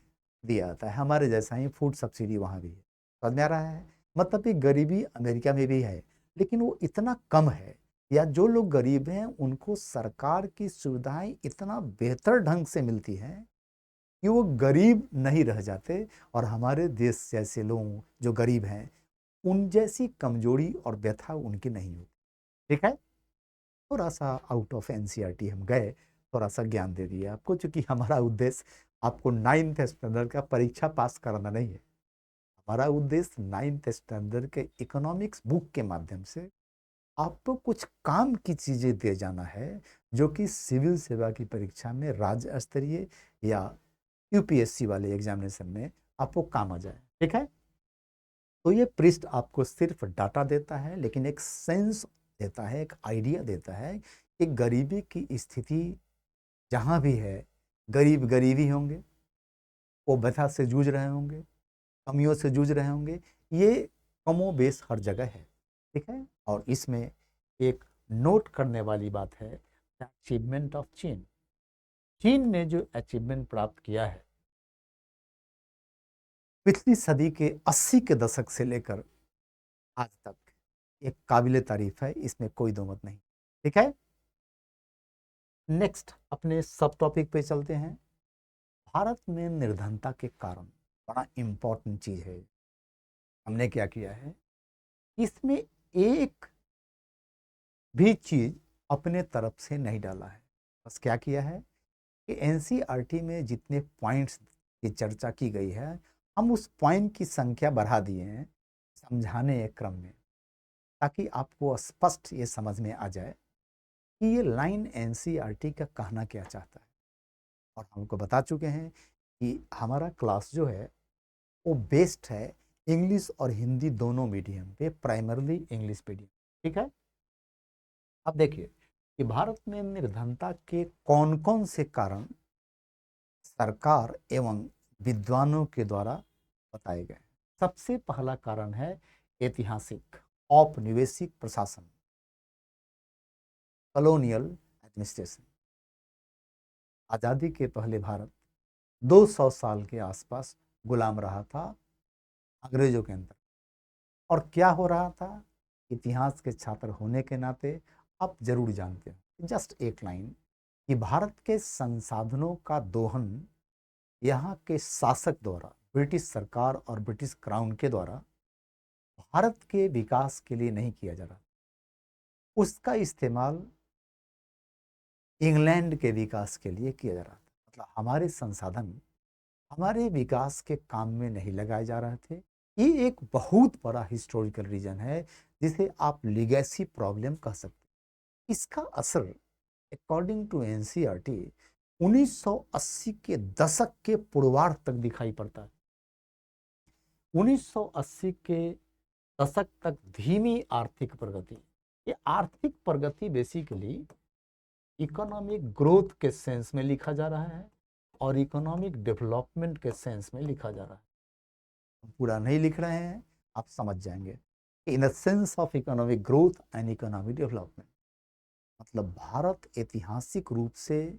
दिया जाता है। हमारे जैसा ही फूड सब्सिडी वहाँ भी है। समझ में आ रहा है? मतलब कि गरीबी अमेरिका में भी है, लेकिन वो इतना कम है, या जो लोग गरीब हैं उनको सरकार की सुविधाएं इतना बेहतर ढंग से मिलती हैं कि वो गरीब नहीं रह जाते, और हमारे देश जैसे लोग जो गरीब हैं उन जैसी कमजोरी और व्यथा उनकी नहीं होती। ठीक है, थोड़ा सा आउट ऑफ एनसीईआरटी हम गए, थोड़ा सा ज्ञान दे दिया आपको, क्योंकि हमारा उद्देश्य आपको 9th स्टैंडर्ड का परीक्षा पास कराना नहीं है। हमारा उद्देश्य 9th स्टैंडर्ड के इकोनॉमिक्स बुक के माध्यम से आपको कुछ काम की चीजें दे जाना है, जो कि सिविल सेवा की परीक्षा में राज्य स्तरीय या यूपीएससी वाले एग्जामिनेशन में आपको काम आ जाए। ठीक है, तो ये पृष्ठ आपको सिर्फ डाटा देता है, लेकिन एक सेंस देता है, एक आइडिया देता है कि गरीबी की स्थिति जहाँ भी है, गरीब गरीबी होंगे, वो व्यथा से जूझ रहे होंगे, कमियों से जूझ रहे होंगे, ये कमो बेश हर जगह है। ठीक है, और इसमें एक नोट करने वाली बात है, अचीवमेंट ऑफ चीन। चीन ने जो अचीवमेंट प्राप्त किया है पिछली सदी के 80 के दशक से लेकर आज तक, एक काबिले तारीफ है, इसमें कोई दो मत नहीं। ठीक है, नेक्स्ट अपने सब टॉपिक पे चलते हैं। भारत में निर्धनता के कारण बड़ा इंपॉर्टेंट चीज है, हमने क्या किया है, इसमें एक भी चीज अपने तरफ से नहीं डाला है। बस क्या किया है कि एनसीईआरटी में जितने पॉइंट्स की चर्चा की गई है, हम उस पॉइंट की संख्या बढ़ा दिए हैं समझाने के क्रम में, ताकि आपको स्पष्ट ये समझ में आ जाए कि ये लाइन एनसीईआरटी का कहना क्या चाहता है। और हमको बता चुके हैं कि हमारा क्लास जो है वो बेस्ड है इंग्लिश और हिंदी दोनों मीडियम पे, प्राइमरली इंग्लिश मीडियम। ठीक है, अब देखिए कि भारत में निर्धनता के कौन कौन से कारण सरकार एवं विद्वानों के द्वारा बताए गए। सबसे पहला कारण है ऐतिहासिक औपनिवेशिक प्रशासन, कॉलोनियल एडमिनिस्ट्रेशन। आजादी के पहले भारत 200 साल के आसपास गुलाम रहा था अंग्रेजों के अंदर। और क्या हो रहा था, इतिहास के छात्र होने के नाते आप जरूर जानते हो, जस्ट एक लाइन, कि भारत के संसाधनों का दोहन यहाँ के शासक द्वारा, ब्रिटिश सरकार और ब्रिटिश क्राउन के द्वारा भारत के विकास के लिए नहीं किया जा रहा, उसका इस्तेमाल इंग्लैंड के विकास के लिए किया जा रहा था। मतलब हमारे संसाधन हमारे विकास के काम में नहीं लगाए जा रहे थे। ये एक बहुत बड़ा हिस्टोरिकल रीजन है, जिसे आप लीगेसी प्रॉब्लम कह सकते हैं। इसका असर अकॉर्डिंग टू एनसीईआरटी 1980 के दशक के पूर्वार्ध तक दिखाई पड़ता है। 1980 के दशक तक धीमी आर्थिक प्रगति, ये आर्थिक प्रगति बेसिकली इकोनॉमिक ग्रोथ के सेंस में लिखा जा रहा है और इकोनॉमिक डेवलपमेंट के सेंस में लिखा जा रहा है। हम पूरा नहीं लिख रहे हैं, आप समझ जाएंगे। In the sense of economic growth and economic development, मतलब भारत ऐतिहासिक रूप से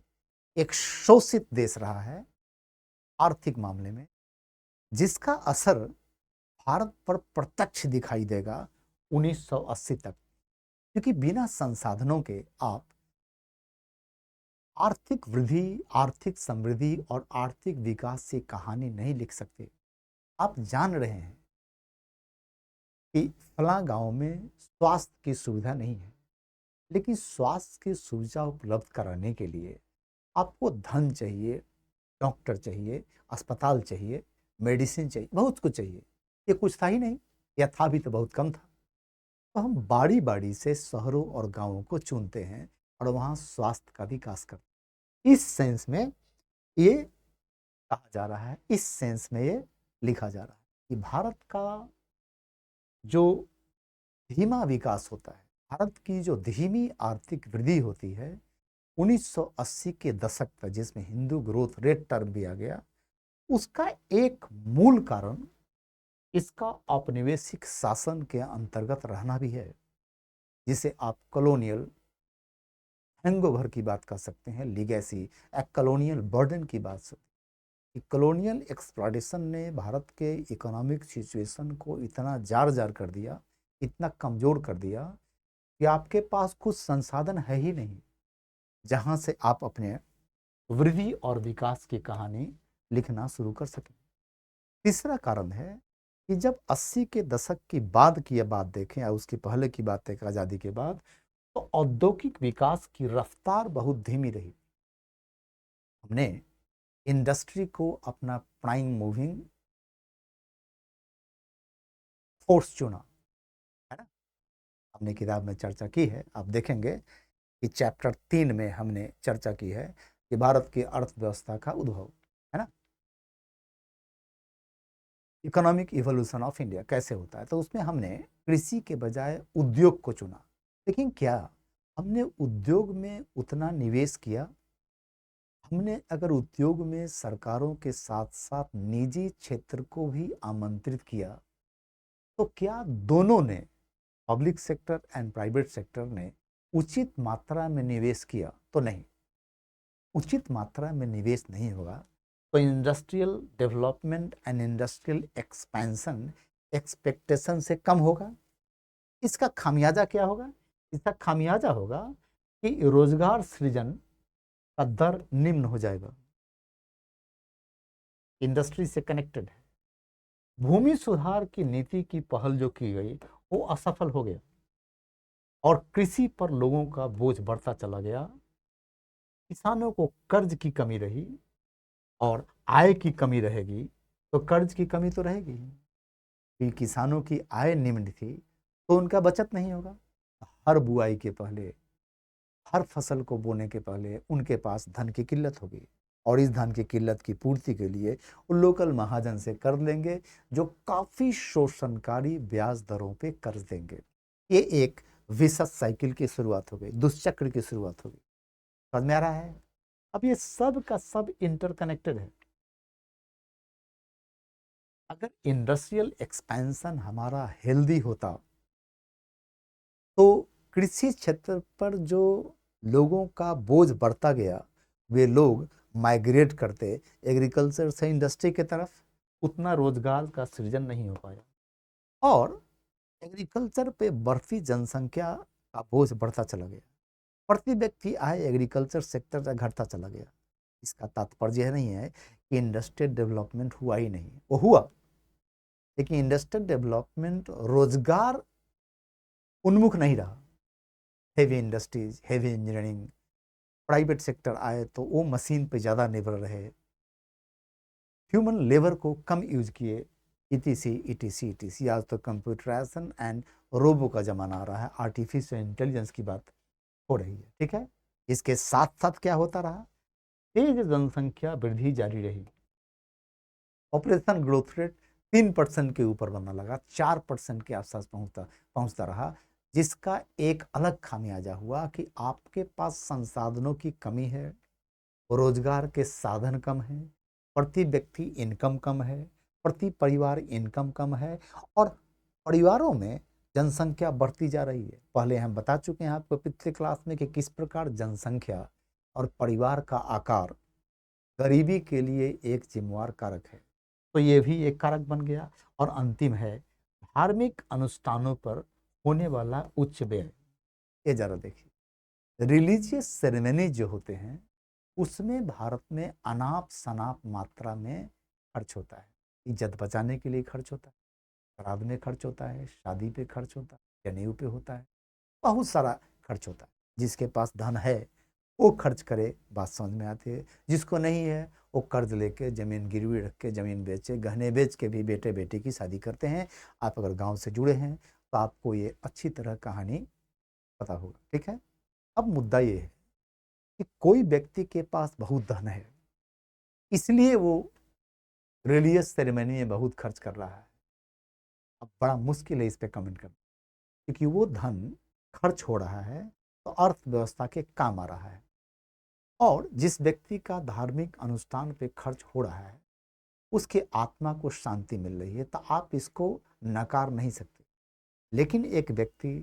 एक शोषित देश रहा है आर्थिक मामले में, जिसका असर भारत पर प्रत्यक्ष दिखाई देगा 1980 तक। क्योंकि बिना संसाधनों के आप आर्थिक वृद्धि, आर्थिक समृद्धि और आर्थिक विकास से कहानी नहीं लिख सकते। आप जान रहे हैं कि फला गांव में स्वास्थ्य की सुविधा नहीं है, लेकिन स्वास्थ्य की सुविधा उपलब्ध कराने के लिए आपको धन चाहिए, डॉक्टर चाहिए, अस्पताल चाहिए, मेडिसिन चाहिए, बहुत कुछ चाहिए। ये कुछ था ही नहीं, या था भी तो बहुत कम था। तो हम बारी बारी से शहरों और गांवों को चुनते हैं और वहाँ स्वास्थ्य का विकास करते हैं। इस सेंस में ये कहा जा रहा है, इस सेंस में ये लिखा जा रहा है कि भारत का जो धीमा विकास होता है, भारत की जो धीमी आर्थिक वृद्धि होती है 1980 के दशक तक, जिसमें हिंदू ग्रोथ रेट टर्म भी आ गया, उसका एक मूल कारण इसका औपनिवेशिक शासन के अंतर्गत रहना भी है, जिसे आप कॉलोनियल हैंगओवर की बात कर सकते हैं, लीगेसी, एक कॉलोनियल बर्डन की बात सकते हैं। कॉलोनियल एक्सप्लॉयटेशन ने भारत के इकोनॉमिक सिचुएशन को इतना जार जार कर दिया, इतना कमजोर कर दिया कि आपके पास कुछ संसाधन है ही नहीं जहां से आप अपने वृद्धि और विकास की कहानी लिखना शुरू कर सकें। तीसरा कारण है कि जब 80 के दशक की बाद की बात देखें या उसके पहले की बात देखें, आज़ादी के बाद, तो औद्योगिक विकास की रफ्तार बहुत धीमी रही। हमने इंडस्ट्री को अपना प्राइम मूविंग फोर्स चुना, है ना। हमने किताब में चर्चा की है, आप देखेंगे कि चैप्टर 3 में हमने चर्चा की है कि भारत की अर्थव्यवस्था का उद्भव, है ना, इकोनॉमिक इवोल्यूशन ऑफ इंडिया कैसे होता है। तो उसमें हमने कृषि के बजाय उद्योग को चुना। लेकिन क्या हमने उद्योग में उतना निवेश किया? हमने अगर उद्योग में सरकारों के साथ साथ निजी क्षेत्र को भी आमंत्रित किया, तो क्या दोनों ने, public sector and private sector ने, उचित मात्रा में निवेश किया? तो नहीं। उचित मात्रा में निवेश नहीं होगा तो industrial development and industrial expansion expectation से कम होगा। इसका खामियाजा क्या होगा? इसका खामियाजा होगा कि रोजगार सृजन का दर निम्न हो जाएगा। इंडस्ट्री से कनेक्टेड है। भूमि सुधार की नीति की पहल जो की गई वो असफल हो गया और कृषि पर लोगों का बोझ बढ़ता चला गया। किसानों को कर्ज की कमी रही और आय की कमी रहेगी तो कर्ज की कमी तो रहेगी कि किसानों की आय निम्न थी तो उनका बचत नहीं होगा। हर बुआई के पहले, हर फसल को बोने के पहले उनके पास धन की किल्लत होगी और इस धन की किल्लत की पूर्ति के लिए वो लोकल महाजन से कर्ज लेंगे जो काफी शोषणकारी ब्याज दरों पे कर्ज देंगे। ये एक विशेष साइकिल की शुरुआत हो गई, दुष्चक्र की शुरुआत हो गई। समझ में आ रहा है? अब ये सब का सब इंटरकनेक्टेड है। अगर इंडस्ट्रियल एक्सपेंशन हमारा हेल्दी होता तो कृषि क्षेत्र पर जो लोगों का बोझ बढ़ता गया वे लोग माइग्रेट करते एग्रीकल्चर से इंडस्ट्री की तरफ, उतना रोजगार का सृजन नहीं हो पाया और एग्रीकल्चर पे बढ़ती जनसंख्या का बोझ बढ़ता चला गया। प्रति व्यक्ति आय एग्रीकल्चर सेक्टर का घटता चला गया। इसका तात्पर्य यह नहीं है कि इंडस्ट्रियल डेवलपमेंट हुआ ही नहीं, वो हुआ, लेकिन इंडस्ट्रियल डेवलपमेंट रोजगार उन्मुख नहीं रहा। Heavy industries, heavy engineering, private sector आए तो वो मशीन पे ज़्यादा निर्भर रहे, ह्यूमन लेबर को कम यूज किए, ईटीसी ईटीसी ईटीसी। आज तो कंप्यूटराइजेशन एंड रोबो का जमाना आ रहा है, आर्टिफिशियल इंटेलिजेंस की बात हो रही है, ठीक है। इसके साथ साथ क्या होता रहा? तेज जनसंख्या वृद्धि जारी रही। ऑपरेशन ग्रोथ रेट 3% के ऊपर बनना लगा, 4% के आसपास पहुंचता पहुंचता रहा, जिसका एक अलग खामियाजा हुआ कि आपके पास संसाधनों की कमी है, रोजगार के साधन कम है, प्रति व्यक्ति इनकम कम है, प्रति परिवार इनकम कम है और परिवारों में जनसंख्या बढ़ती जा रही है। पहले हम बता चुके हैं आपको पिछले क्लास में कि किस प्रकार जनसंख्या और परिवार का आकार गरीबी के लिए एक जिम्मेवार कारक है, तो ये भी एक कारक बन गया। और अंतिम है धार्मिक अनुष्ठानों पर होने वाला उच्च व्यय। ये जरा देखिए, रिलीजियस सेरेमनी जो होते हैं उसमें भारत में अनाप शनाप मात्रा में खर्च होता है। इज्जत बचाने के लिए खर्च होता है, श्राद्ध में खर्च होता है, शादी पे खर्च होता है, जनेऊ पे होता है, बहुत सारा खर्च होता है। जिसके पास धन है वो खर्च करे, बात समझ में आती है। जिसको नहीं है वो कर्ज लेके, जमीन गिरवी रख के, जमीन बेचे, गहने बेच के भी बेटे बेटी की शादी करते हैं। आप अगर गांव से जुड़े हैं तो आपको ये अच्छी तरह कहानी पता होगा, ठीक है। अब मुद्दा ये है कि कोई व्यक्ति के पास बहुत धन है इसलिए वो रिलीजियस सेरेमनी में बहुत खर्च कर रहा है, अब बड़ा मुश्किल है इस पे कमेंट करना, क्योंकि वो धन खर्च हो रहा है तो अर्थव्यवस्था के काम आ रहा है, और जिस व्यक्ति का धार्मिक अनुष्ठान पे खर्च हो रहा है उसके आत्मा को शांति मिल रही है, तो आप इसको नकार नहीं सकते। लेकिन एक व्यक्ति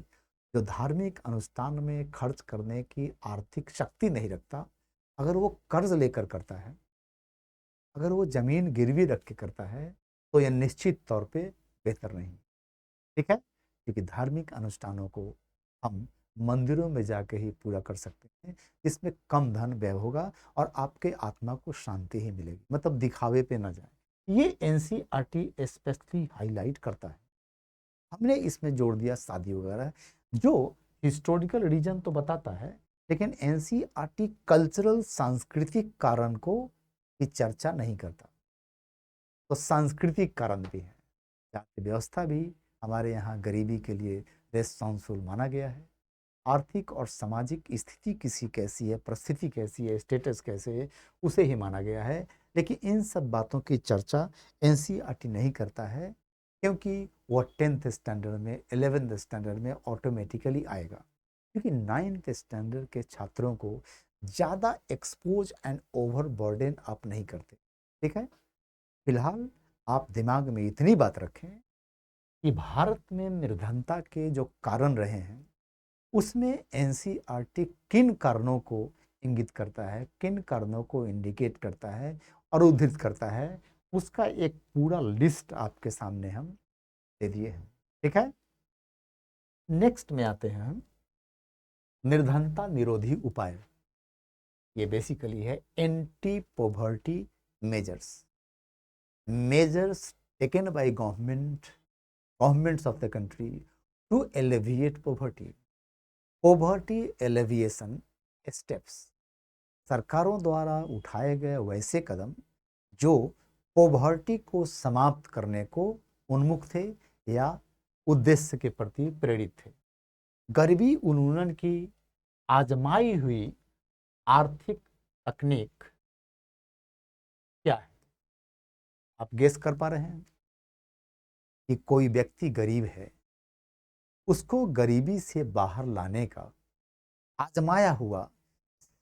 जो धार्मिक अनुष्ठान में खर्च करने की आर्थिक शक्ति नहीं रखता, अगर वो कर्ज लेकर करता है, अगर वो जमीन गिरवी रख के करता है, तो यह निश्चित तौर पे बेहतर नहीं। ठीक है, क्योंकि धार्मिक अनुष्ठानों को हम मंदिरों में जाके ही पूरा कर सकते हैं, इसमें कम धन व्यय होगा और आपके आत्मा को शांति ही मिलेगी, मतलब दिखावे पे ना जाए। ये एनसीईआरटी स्पेशली हाईलाइट करता है। हमने इसमें जोड़ दिया शादी वगैरह, जो हिस्टोरिकल रीजन तो बताता है, लेकिन एनसीईआरटी कल्चरल सांस्कृतिक कारण को की चर्चा नहीं करता। तो सांस्कृतिक कारण भी है, जाति व्यवस्था भी हमारे यहाँ गरीबी के लिए रेस्पॉन्सिबल माना गया है। आर्थिक और सामाजिक स्थिति किसी कैसी है, परिस्थिति कैसी है, स्टेटस कैसे है, उसे ही माना गया है। लेकिन इन सब बातों की चर्चा एनसीईआरटी नहीं करता है, क्योंकि वो 10th स्टैंडर्ड में 11th स्टैंडर्ड में ऑटोमेटिकली आएगा, क्योंकि 9th स्टैंडर्ड के छात्रों को ज़्यादा एक्सपोज एंड ओवर बर्डन आप नहीं करते। ठीक है, फिलहाल आप दिमाग में इतनी बात रखें कि भारत में निर्धनता के जो कारण रहे हैं, उसमें एनसीईआरटी किन कारणों को इंगित करता है, किन कारणों को इंडिकेट करता है और उद्धृत करता है, उसका एक पूरा लिस्ट आपके सामने हम दे दिए हैं। ठीक है, नेक्स्ट में आते हैं हम निर्धनता निरोधी उपाय। ये बेसिकली है anti poverty measures, measures taken by governments of the country to alleviate poverty, poverty alleviation steps, सरकारों द्वारा उठाए गए वैसे कदम जो पोवर्टी को समाप्त करने को उन्मुख थे या उद्देश्य के प्रति प्रेरित थे। गरीबी उन्मूलन की आजमाई हुई आर्थिक तकनीक क्या है? आप गेस कर पा रहे हैं कि कोई व्यक्ति गरीब है, उसको गरीबी से बाहर लाने का आजमाया हुआ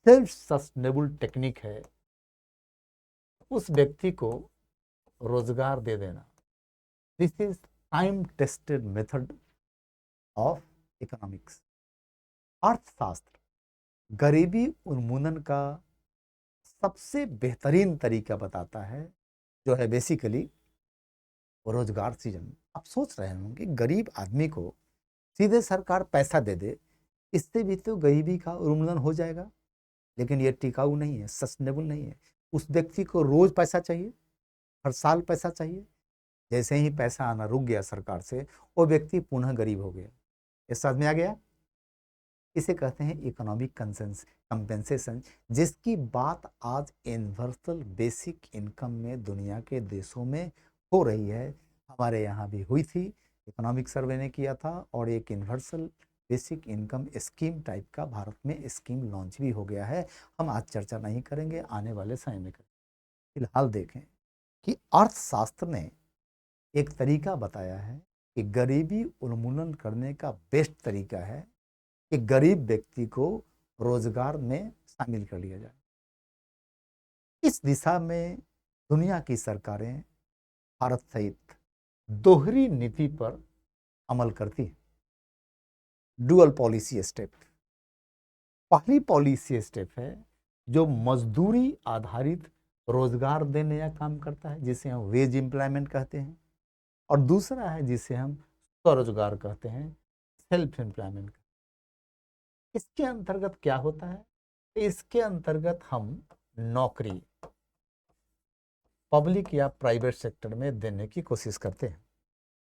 सेल्फ सस्टेनेबल टेक्निक है उस व्यक्ति को रोजगार दे देना। This is time tested method of economics. अर्थशास्त्र गरीबी उन्मूलन का सबसे बेहतरीन तरीका बताता है, जो है बेसिकली रोजगार सृजन। आप सोच रहे होंगे गरीब आदमी को सीधे सरकार पैसा दे दे, इससे भी तो गरीबी का उन्मूलन हो जाएगा, लेकिन ये टिकाऊ नहीं है, सस्टेनेबल नहीं है। उस व्यक्ति को रोज पैसा चाहिए, हर साल पैसा चाहिए। जैसे ही पैसा आना रुक गया सरकार से, वो व्यक्ति पुनः गरीब हो गया। ये समझ में आ गया? इसे कहते हैं इकोनॉमिक कंपेंसेशन, जिसकी बात आज यूनिवर्सल बेसिक इनकम में दुनिया के देशों में हो रही है। हमारे यहाँ भी हुई थी, इकोनॉमिक सर्वे ने किया था, और एक universal basic income scheme type का भारत में स्कीम लॉन्च भी हो गया है। हम आज चर्चा नहीं करेंगे, आने वाले समय में करेंगे। फिलहाल देखें कि अर्थशास्त्र ने एक तरीका बताया है कि गरीबी उन्मूलन करने का बेस्ट तरीका है कि गरीब व्यक्ति को रोजगार में शामिल कर लिया जाए। इस दिशा में दुनिया की सरकारें भारत सहित दोहरी नीति पर अमल करती हैं। Dual policy step. पहली पॉलिसी स्टेप है जो मजदूरी आधारित रोजगार देने का काम करता है, जिसे हम वेज एम्प्लॉयमेंट कहते हैं, और दूसरा है जिसे हम स्वरोजगार कहते हैं, सेल्फ एम्प्लॉयमेंट। इसके अंतर्गत क्या होता है? इसके अंतर्गत हम नौकरी पब्लिक या प्राइवेट सेक्टर में देने की कोशिश करते हैं।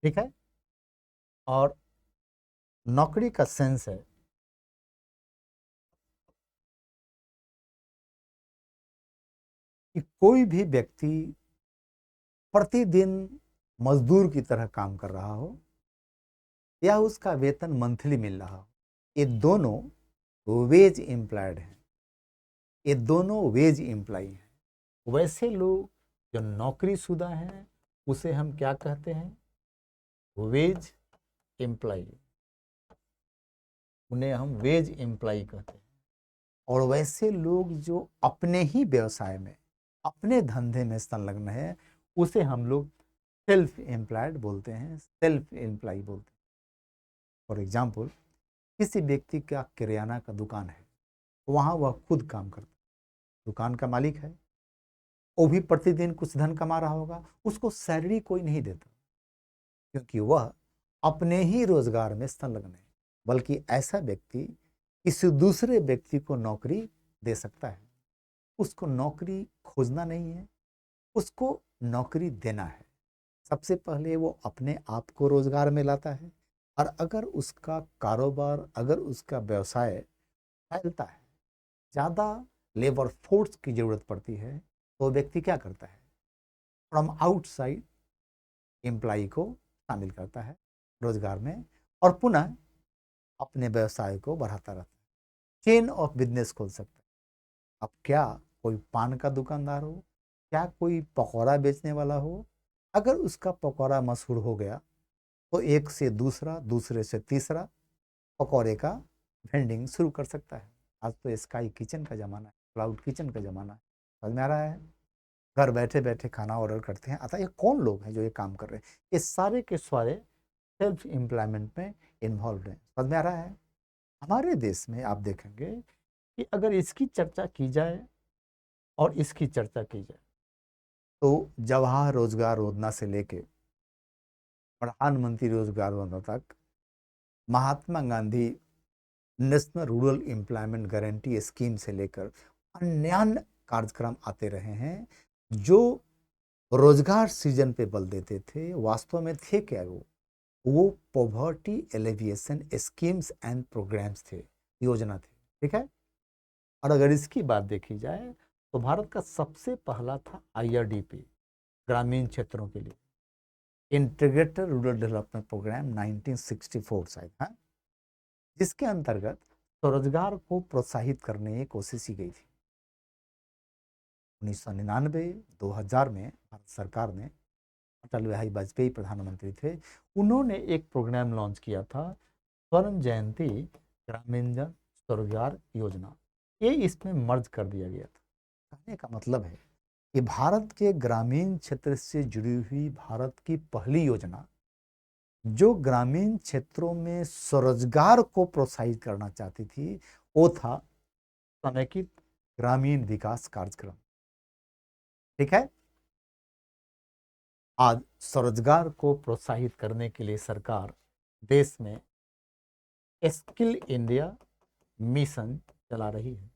ठीक है, और नौकरी का सेंस है कि कोई भी व्यक्ति प्रतिदिन मजदूर की तरह काम कर रहा हो या उसका वेतन मंथली मिल रहा हो, ये दोनों वेज एम्प्लॉयड हैं, ये दोनों वेज एम्प्लॉय हैं। वैसे लोग जो नौकरीशुदा हैं उसे हम क्या कहते हैं? वेज एम्प्लॉय, उन्हें हम वेज एम्प्लॉय कहते हैं। और वैसे लोग जो अपने ही व्यवसाय में, अपने धंधे में संलग्न है, उसे हम लोग सेल्फ एम्प्लॉयड बोलते हैं, सेल्फ एम्प्लॉय बोलते हैं। फॉर एग्जाम्पल, किसी व्यक्ति का किराना का दुकान है, वहाँ वह खुद काम करता है, दुकान का मालिक है, वो भी प्रतिदिन कुछ धन कमा रहा होगा, उसको सैलरी कोई नहीं देता, क्योंकि वह अपने ही रोजगार में संलग्न है। बल्कि ऐसा व्यक्ति किसी दूसरे व्यक्ति को नौकरी दे सकता है। उसको नौकरी खोजना नहीं है, उसको नौकरी देना है। सबसे पहले वो अपने आप को रोजगार में लाता है, और अगर उसका कारोबार, अगर उसका व्यवसाय फैलता है, ज़्यादा लेबर फोर्स की ज़रूरत पड़ती है, तो व्यक्ति क्या करता है, फ्रॉम आउटसाइड एम्प्लॉय को शामिल करता है रोजगार में, और पुनः अपने व्यवसाय को बढ़ाता रहता है। चेन ऑफ बिजनेस खोल सकता है। अब क्या कोई पान का दुकानदार हो, क्या कोई पकौड़ा बेचने वाला हो, अगर उसका पकौड़ा मशहूर हो गया, तो एक से दूसरा, दूसरे से तीसरा पकौड़े का वेंडिंग शुरू कर सकता है। आज तो स्काई किचन का ज़माना है, क्लाउड किचन का ज़माना है, समझ में आ रहा है। घर बैठे बैठे खाना ऑर्डर करते हैं। अतः ये कौन लोग हैं जो ये काम कर रहे हैं? ये सारे के सारे सेल्फ एम्प्लॉयमेंट में इन्वॉल्व हैं, समझ में आ रहा है। हमारे देश में आप देखेंगे कि अगर इसकी चर्चा की जाए और इसकी चर्चा की जाए, तो जवाहर रोजगार योजना से लेके प्रधानमंत्री रोजगार योजना तक, Mahatma Gandhi national rural employment guarantee scheme से लेकर अन्य कार्यक्रम आते रहे हैं, जो रोजगार सृजन पे बल देते थे। वास्तव में थे क्या वो poverty alleviation schemes and programmes थे, योजना थे, ठीक है। और अगर इसकी बात देखी जाए, तो भारत का सबसे पहला था IRDP, ग्रामीण क्षेत्रों के लिए इंटीग्रेटेड रूरल डेवलपमेंट प्रोग्राम 1964 शायद, हाँ, जिसके अंतर्गत स्वरोजगार को प्रोत्साहित करने की कोशिश की गई थी। 1999-2000 में भारत सरकार ने, अटल बिहारी वाजपेयी प्रधानमंत्री थे, उन्होंने एक प्रोग्राम लॉन्च किया था, स्वर्ण जयंती ग्रामीण जन स्वरोजगार योजना। ये इसमें मर्ज कर दिया गया था। कहने का मतलब है कि भारत के ग्रामीण क्षेत्र से जुड़ी हुई भारत की पहली योजना, जो ग्रामीण क्षेत्रों में स्वरोजगार को प्रोत्साहित करना चाहती थी, वो था समेकित ग्रामीण विकास कार्यक्रम, ठीक है। आज स्वरोजगार को प्रोत्साहित करने के लिए सरकार देश में स्किल इंडिया मिशन चला रही है,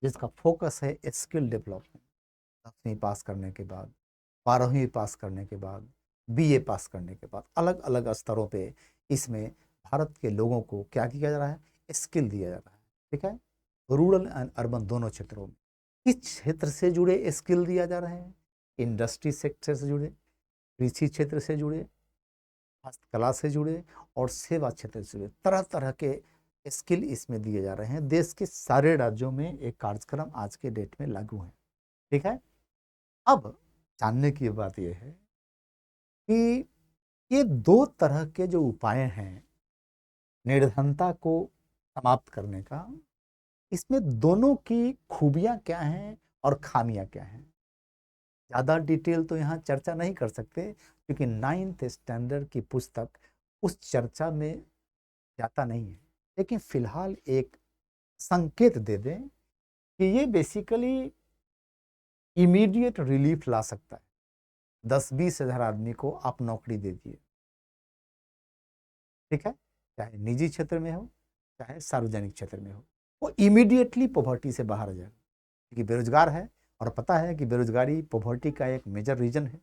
जिसका फोकस है स्किल डेवलपमेंट। 10वीं पास करने के बाद, 12वीं पास करने के बाद, BA पास करने के बाद, अलग अलग स्तरों पे इसमें भारत के लोगों को क्या किया जा रहा है, स्किल दिया जा रहा है, ठीक है। रूरल एंड अर्बन दोनों क्षेत्रों में किस क्षेत्र से जुड़े स्किल दिया जा रहे हैं, इंडस्ट्री सेक्टर से जुड़े, कृषि क्षेत्र से जुड़े, हस्तकला से जुड़े, और सेवा क्षेत्र से जुड़े, तरह तरह के स्किल इसमें दिए जा रहे हैं। देश के सारे राज्यों में एक कार्यक्रम आज के डेट में लागू है, ठीक है। अब जानने की बात यह है कि ये दो तरह के जो उपाय हैं निर्धनता को समाप्त करने का, इसमें दोनों की खूबियां क्या हैं और खामियां क्या हैं, ज़्यादा डिटेल तो यहाँ चर्चा नहीं कर सकते, क्योंकि 9th स्टैंडर्ड की पुस्तक उस चर्चा में जाता नहीं है। लेकिन फिलहाल एक संकेत दे दें कि ये बेसिकली इमीडिएट रिलीफ ला सकता है। 10-20 हज़ार आदमी को आप नौकरी दे दिए, ठीक है, चाहे निजी क्षेत्र में हो चाहे सार्वजनिक क्षेत्र में हो, वो इमीडिएटली पॉवर्टी से बाहर आ जाएगा। क्योंकि बेरोजगार है, और पता है कि बेरोजगारी पॉवर्टी का एक मेजर रीजन है,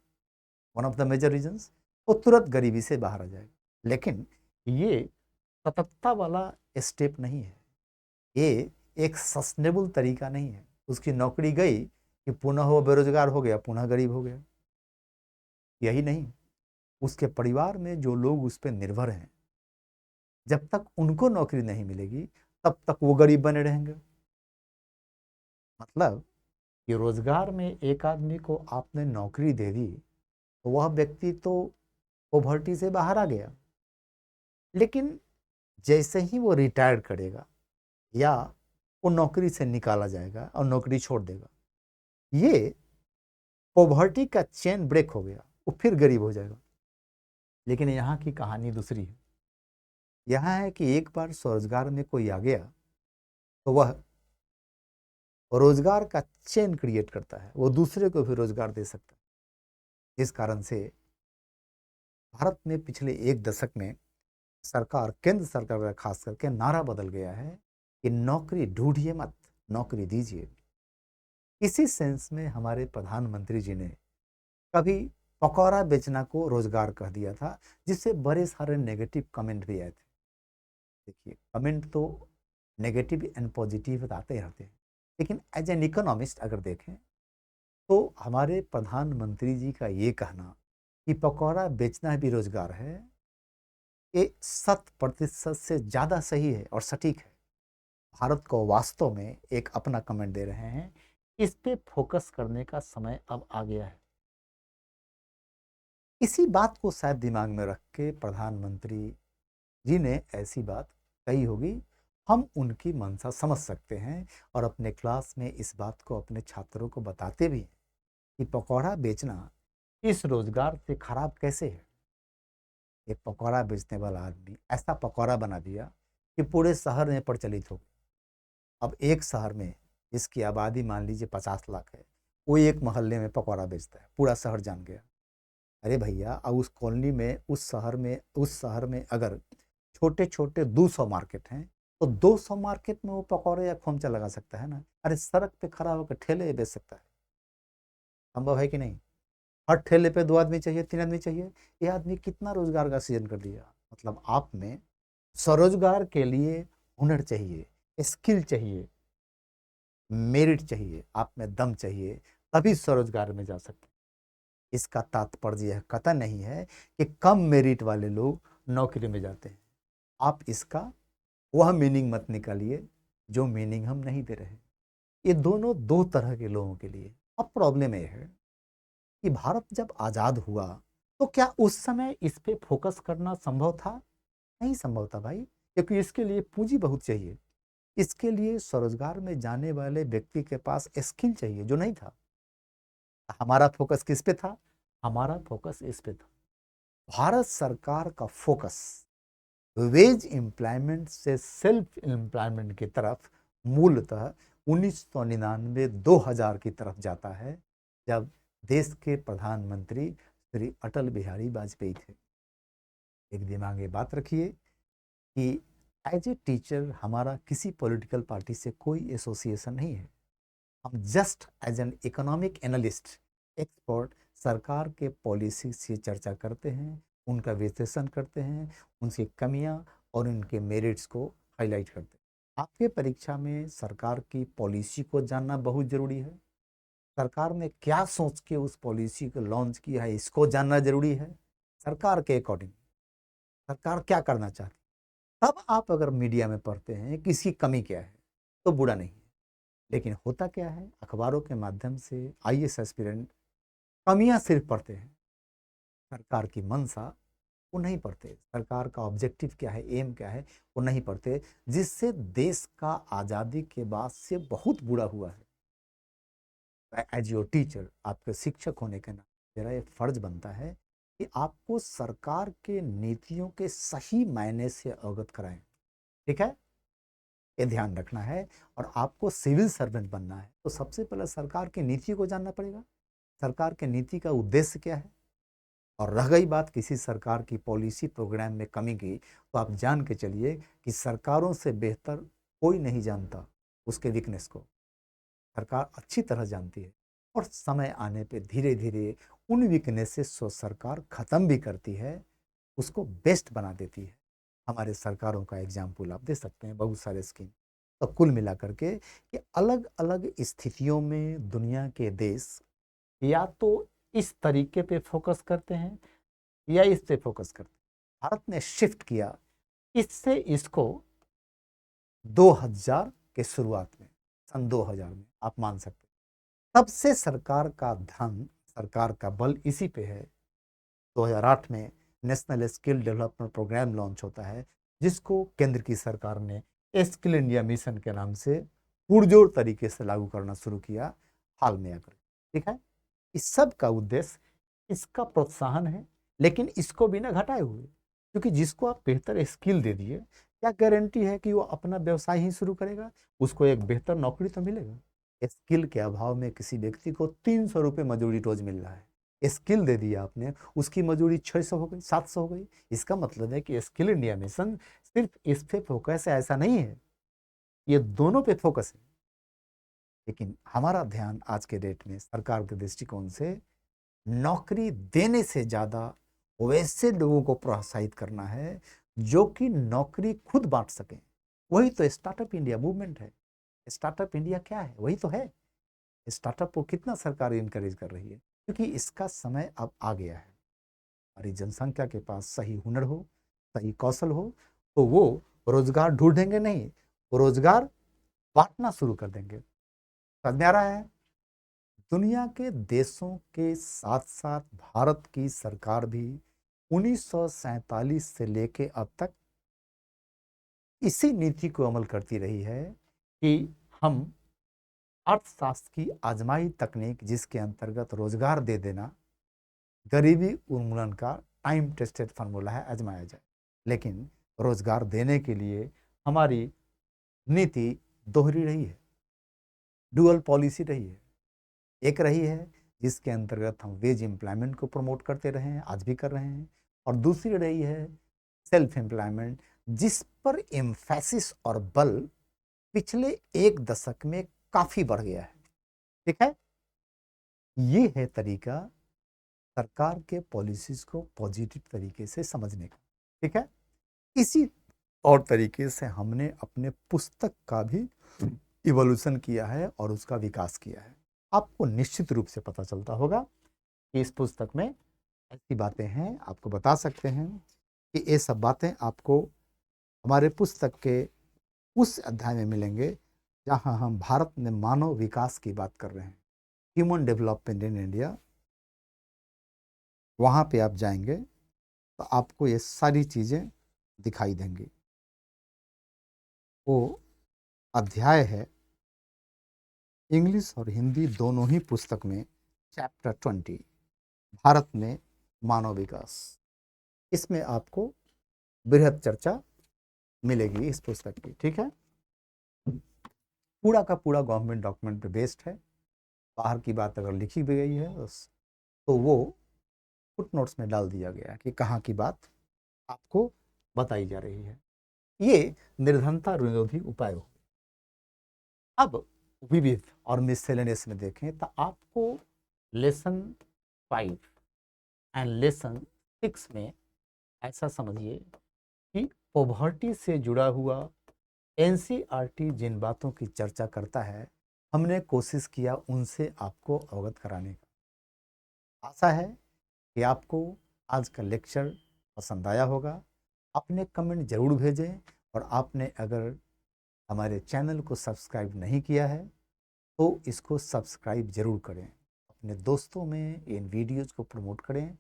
one of the major reasons, वो तुरंत गरीबी से बाहर आ जाएगा। लेकिन ये सततता वाला स्टेप नहीं है, ये एक सस्टेनेबल तरीका नहीं है। उसकी नौकरी गई कि पुनः वो बेरोजगार हो गया, पुनः गरीब हो गया। यही नहीं, उसके परिवार में जो लोग उस पर निर्भर हैं, जब तक उनको नौकरी नहीं मिलेगी तब तक वो गरीब बने रहेंगे। मतलब कि रोजगार में एक आदमी को आपने नौकरी दे दी, तो वह व्यक्ति तो पॉवर्टी से बाहर आ गया। लेकिन जैसे ही वो रिटायर करेगा या वो नौकरी से निकाला जाएगा और नौकरी छोड़ देगा, ये पॉवर्टी का चेन ब्रेक हो गया, वो फिर गरीब हो जाएगा। लेकिन यहाँ की कहानी दूसरी है। यहाँ है कि एक बार स्वरोजगार में कोई आ गया तो वह रोजगार का चेन क्रिएट करता है, वो दूसरे को भी रोजगार दे सकता है। इस कारण से भारत में पिछले एक दशक में सरकार, केंद्र सरकार का खास करके नारा बदल गया है कि नौकरी ढूंढिए मत, नौकरी दीजिए। इसी सेंस में हमारे प्रधानमंत्री जी ने कभी पकौड़ा बेचना को रोजगार कह दिया था, जिससे बड़े सारे नेगेटिव कमेंट भी आए थे। देखिए, कमेंट तो नेगेटिव एंड पॉजिटिव आते रहते हैं, लेकिन एज एन इकोनॉमिस्ट अगर देखें तो हमारे प्रधानमंत्री जी का ये कहना कि पकौड़ा बेचना भी रोजगार है, ये 100% से ज़्यादा सही है और सटीक है। भारत को वास्तव में एक अपना कमेंट दे रहे हैं, इस पे फोकस करने का समय अब आ गया है। इसी बात को शायद दिमाग में रख के प्रधानमंत्री जी ने ऐसी बात कही होगी। हम उनकी मंशा समझ सकते हैं और अपने क्लास में इस बात को अपने छात्रों को बताते भी हैं कि पकौड़ा बेचना इस रोजगार से खराब कैसे है। ये पकौड़ा बेचने वाला आदमी ऐसा पकौड़ा बना दिया कि पूरे शहर में प्रचलित हो गया। अब एक शहर में जिसकी आबादी मान लीजिए 50 लाख है, वो एक मोहल्ले में पकौड़ा बेचता है, पूरा शहर जान गया। अरे भैया, अब उस कॉलोनी में, उस शहर में अगर छोटे छोटे 200 मार्केट हैं तो 200 मार्केट में वो पकौड़े या खोमचा लगा सकता है ना। अरे सड़क पे खड़ा होकर ठेले बेच सकता है। संभव है कि नहीं? हर ठेले पे 2 आदमी चाहिए, 3 आदमी चाहिए। ये आदमी कितना रोजगार का सृजन कर दिया। मतलब आप में स्वरोजगार के लिए हुनर चाहिए, स्किल चाहिए, मेरिट चाहिए, आप में दम चाहिए, तभी स्वरोजगार में जा सकते। इसका तात्पर्य यह कतई नहीं है कि कम मेरिट वाले लोग नौकरी में जाते हैं। आप इसका वह मीनिंग मत निकालिए जो मीनिंग हम नहीं दे रहे। ये दोनों दो तरह के लोगों के लिए। अब प्रॉब्लम यह है कि भारत जब आज़ाद हुआ तो क्या उस समय इस पे फोकस करना संभव था? नहीं संभव था भाई, क्योंकि इसके लिए पूंजी बहुत चाहिए। इसके लिए स्वरोजगार में जाने वाले व्यक्ति के पास स्किल चाहिए, जो नहीं था। हमारा फोकस किस पे था? हमारा फोकस इस पे था। भारत सरकार का फोकस वेज एम्प्लॉयमेंट से सेल्फ एम्प्लॉयमेंट की तरफ मूलतः 1999-2000 की तरफ जाता है, जब देश के प्रधानमंत्री श्री अटल बिहारी वाजपेयी थे। एक दिमाग में बात रखिए कि एज ए टीचर हमारा किसी पॉलिटिकल पार्टी से कोई एसोसिएशन नहीं है। हम just as an economic analyst, expert, सरकार के पॉलिसी से चर्चा करते हैं, उनका विश्लेषण करते हैं, उनकी कमियां और उनके मेरिट्स को हाईलाइट करते हैं। आपके परीक्षा में सरकार की पॉलिसी को जानना बहुत ज़रूरी है। सरकार ने क्या सोच के उस पॉलिसी को लॉन्च किया है, इसको जानना जरूरी है। सरकार के अकॉर्डिंग सरकार क्या करना चाहती है। तब आप अगर मीडिया में पढ़ते हैं कि इसकी कमी क्या है तो बुरा नहीं है। लेकिन होता क्या है, अखबारों के माध्यम से आईएएस एस्पिरेंट कमियां सिर्फ पढ़ते हैं, सरकार की मंशा वो नहीं पढ़ते, सरकार का ऑब्जेक्टिव क्या है, एम क्या है, वो नहीं पढ़ते, जिससे देश का आज़ादी के बाद से बहुत बुरा हुआ है। एज योर टीचर, आपके शिक्षक होने के नाते मेरा ये फर्ज बनता है कि आपको सरकार के नीतियों के सही मायने से अवगत कराएं। ठीक है, ये ध्यान रखना है। और आपको सिविल सर्वेंट बनना है तो सबसे पहले सरकार की नीति को जानना पड़ेगा। सरकार के नीति का उद्देश्य क्या है। और रह गई बात किसी सरकार की पॉलिसी प्रोग्राम में कमी की, तो आप जान के चलिए कि सरकारों से बेहतर कोई नहीं जानता उसके वीकनेस को। सरकार अच्छी तरह जानती है और समय आने पे धीरे धीरे उन वीकनेसेस को सरकार ख़त्म भी करती है, उसको बेस्ट बना देती है। हमारे सरकारों का एग्जाम्पल आप दे सकते हैं, बहुत सारे स्कीम। तो कुल मिला करके कि अलग अलग स्थितियों में दुनिया के देश या तो इस तरीके पे फोकस करते हैं या इस पे फोकस करते हैं। भारत ने शिफ्ट किया इससे इसको 2000 के शुरुआत में, सन 2000 में आप मान सकते हैं। तब से सरकार का ध्यान, सरकार का बल इसी पे है। 2008 में National Skill Development Programme launch होता है, जिसको केंद्र की सरकार ने स्किल इंडिया मिशन के नाम से पुरजोर तरीके से लागू करना शुरू किया हाल में आकर। ठीक है, इस सब का उद्देश्य इसका प्रोत्साहन है, लेकिन इसको भी ना घटाए हुए, क्योंकि जिसको आप बेहतर स्किल दे दिए, क्या गारंटी है कि वो अपना व्यवसाय ही शुरू करेगा? उसको एक बेहतर नौकरी तो मिलेगा। स्किल के अभाव में किसी व्यक्ति को 300 रुपये मजदूरी रोज मिल रहा है, स्किल दे दिया आपने, उसकी मजदूरी 600 हो गई, 700 हो गई। इसका मतलब है कि स्किल इंडिया मिशन सिर्फ इस पे फोकस है, ऐसा नहीं है, ये दोनों पे फोकस है। लेकिन हमारा ध्यान आज के डेट में सरकार के दृष्टिकोण से नौकरी देने से ज्यादा वैसे लोगों को प्रोत्साहित करना है जो कि नौकरी खुद बांट सकें। वही तो स्टार्टअप इंडिया मूवमेंट है। स्टार्टअप इंडिया क्या है? वही तो है। स्टार्टअप को कितना सरकार इनकरेज कर रही है, क्योंकि इसका समय अब आ गया है। हमारी जनसंख्या के पास सही हुनर हो, सही कौशल हो, तो वो रोजगार ढूंढेंगे नहीं, वो रोजगार बांटना शुरू कर देंगे। समझ में आ रहा है? दुनिया के देशों के साथ साथ भारत की सरकार भी 1947 से लेके अब तक इसी नीति को अमल करती रही है कि हम अर्थशास्त्र की आजमाई तकनीक, जिसके अंतर्गत रोजगार दे देना गरीबी उन्मूलन का टाइम टेस्टेड फार्मूला है, आजमाया जाए। लेकिन रोजगार देने के लिए हमारी नीति दोहरी रही है, डुअल पॉलिसी रही है। एक रही है जिसके अंतर्गत हम वेज एम्प्लॉयमेंट को प्रमोट करते रहे हैं, आज भी कर रहे हैं, और दूसरी रही है सेल्फ एम्प्लॉयमेंट, जिस पर एम्फेसिस और बल पिछले एक दशक में काफी बढ़ गया है। ठीक है, ये है तरीका सरकार के पॉलिसीज को पॉजिटिव तरीके से समझने का। ठीक है, इसी और तरीके से हमने अपने पुस्तक का भी इवोल्यूशन किया है और उसका विकास किया है। आपको निश्चित रूप से पता चलता होगा कि इस पुस्तक में ऐसी बातें हैं, आपको बता सकते हैं कि ये सब बातें आपको हमारे पुस्तक के उस अध्याय में मिलेंगे जहां हम भारत में मानव विकास की बात कर रहे हैं, ह्यूमन डेवलपमेंट इन इंडिया। वहां पे आप जाएंगे तो आपको ये सारी चीजें दिखाई देंगी। वो अध्याय है इंग्लिश और हिंदी दोनों ही पुस्तक में, चैप्टर 20, भारत में मानव विकास। इसमें आपको बृहद चर्चा मिलेगी इस पुस्तक की। ठीक है, पूरा का पूरा गवर्नमेंट डॉक्यूमेंट पे बेस्ड है। बाहर की बात अगर लिखी भी गई है तो वो फुटनोट्स में डाल दिया गया कि कहाँ की बात आपको बताई जा रही है। ये निर्धनता विरोधी उपाय हो। अब विविध और मिससेलेनियस में देखें तो आपको लेसन 5 एंड लेसन 6 में ऐसा समझिए कि पॉवर्टी से जुड़ा हुआ एनसीईआरटी जिन बातों की चर्चा करता है, हमने कोशिश किया उनसे आपको अवगत कराने का। आशा है कि आपको आज का लेक्चर पसंद आया होगा। अपने कमेंट जरूर भेजें, और आपने अगर हमारे चैनल को सब्सक्राइब नहीं किया है तो इसको सब्सक्राइब जरूर करें, अपने दोस्तों में इन वीडियोज़ को प्रमोट करें,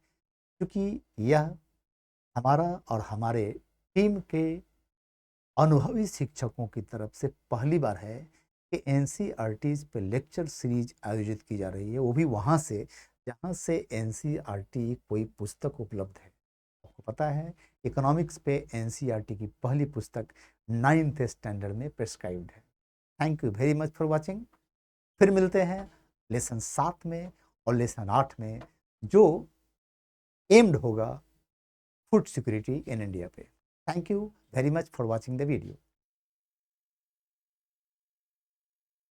क्योंकि यह हमारा और हमारे टीम के अनुभवी शिक्षकों की तरफ से पहली बार है कि एनसीईआरटीज़ पे लेक्चर सीरीज आयोजित की जा रही है, वो भी वहाँ से जहाँ से एनसीईआरटी कोई पुस्तक उपलब्ध है। आपको पता है इकोनॉमिक्स पे एनसीईआरटी की पहली पुस्तक 9th स्टैंडर्ड में प्रेस्क्राइब्ड है। Thank you very much for watching. फिर मिलते हैं लेसन 7 में और लेसन 8 में, जो एम्ड होगा फूड सिक्योरिटी इन इंडिया पे। Thank you very much for watching the video.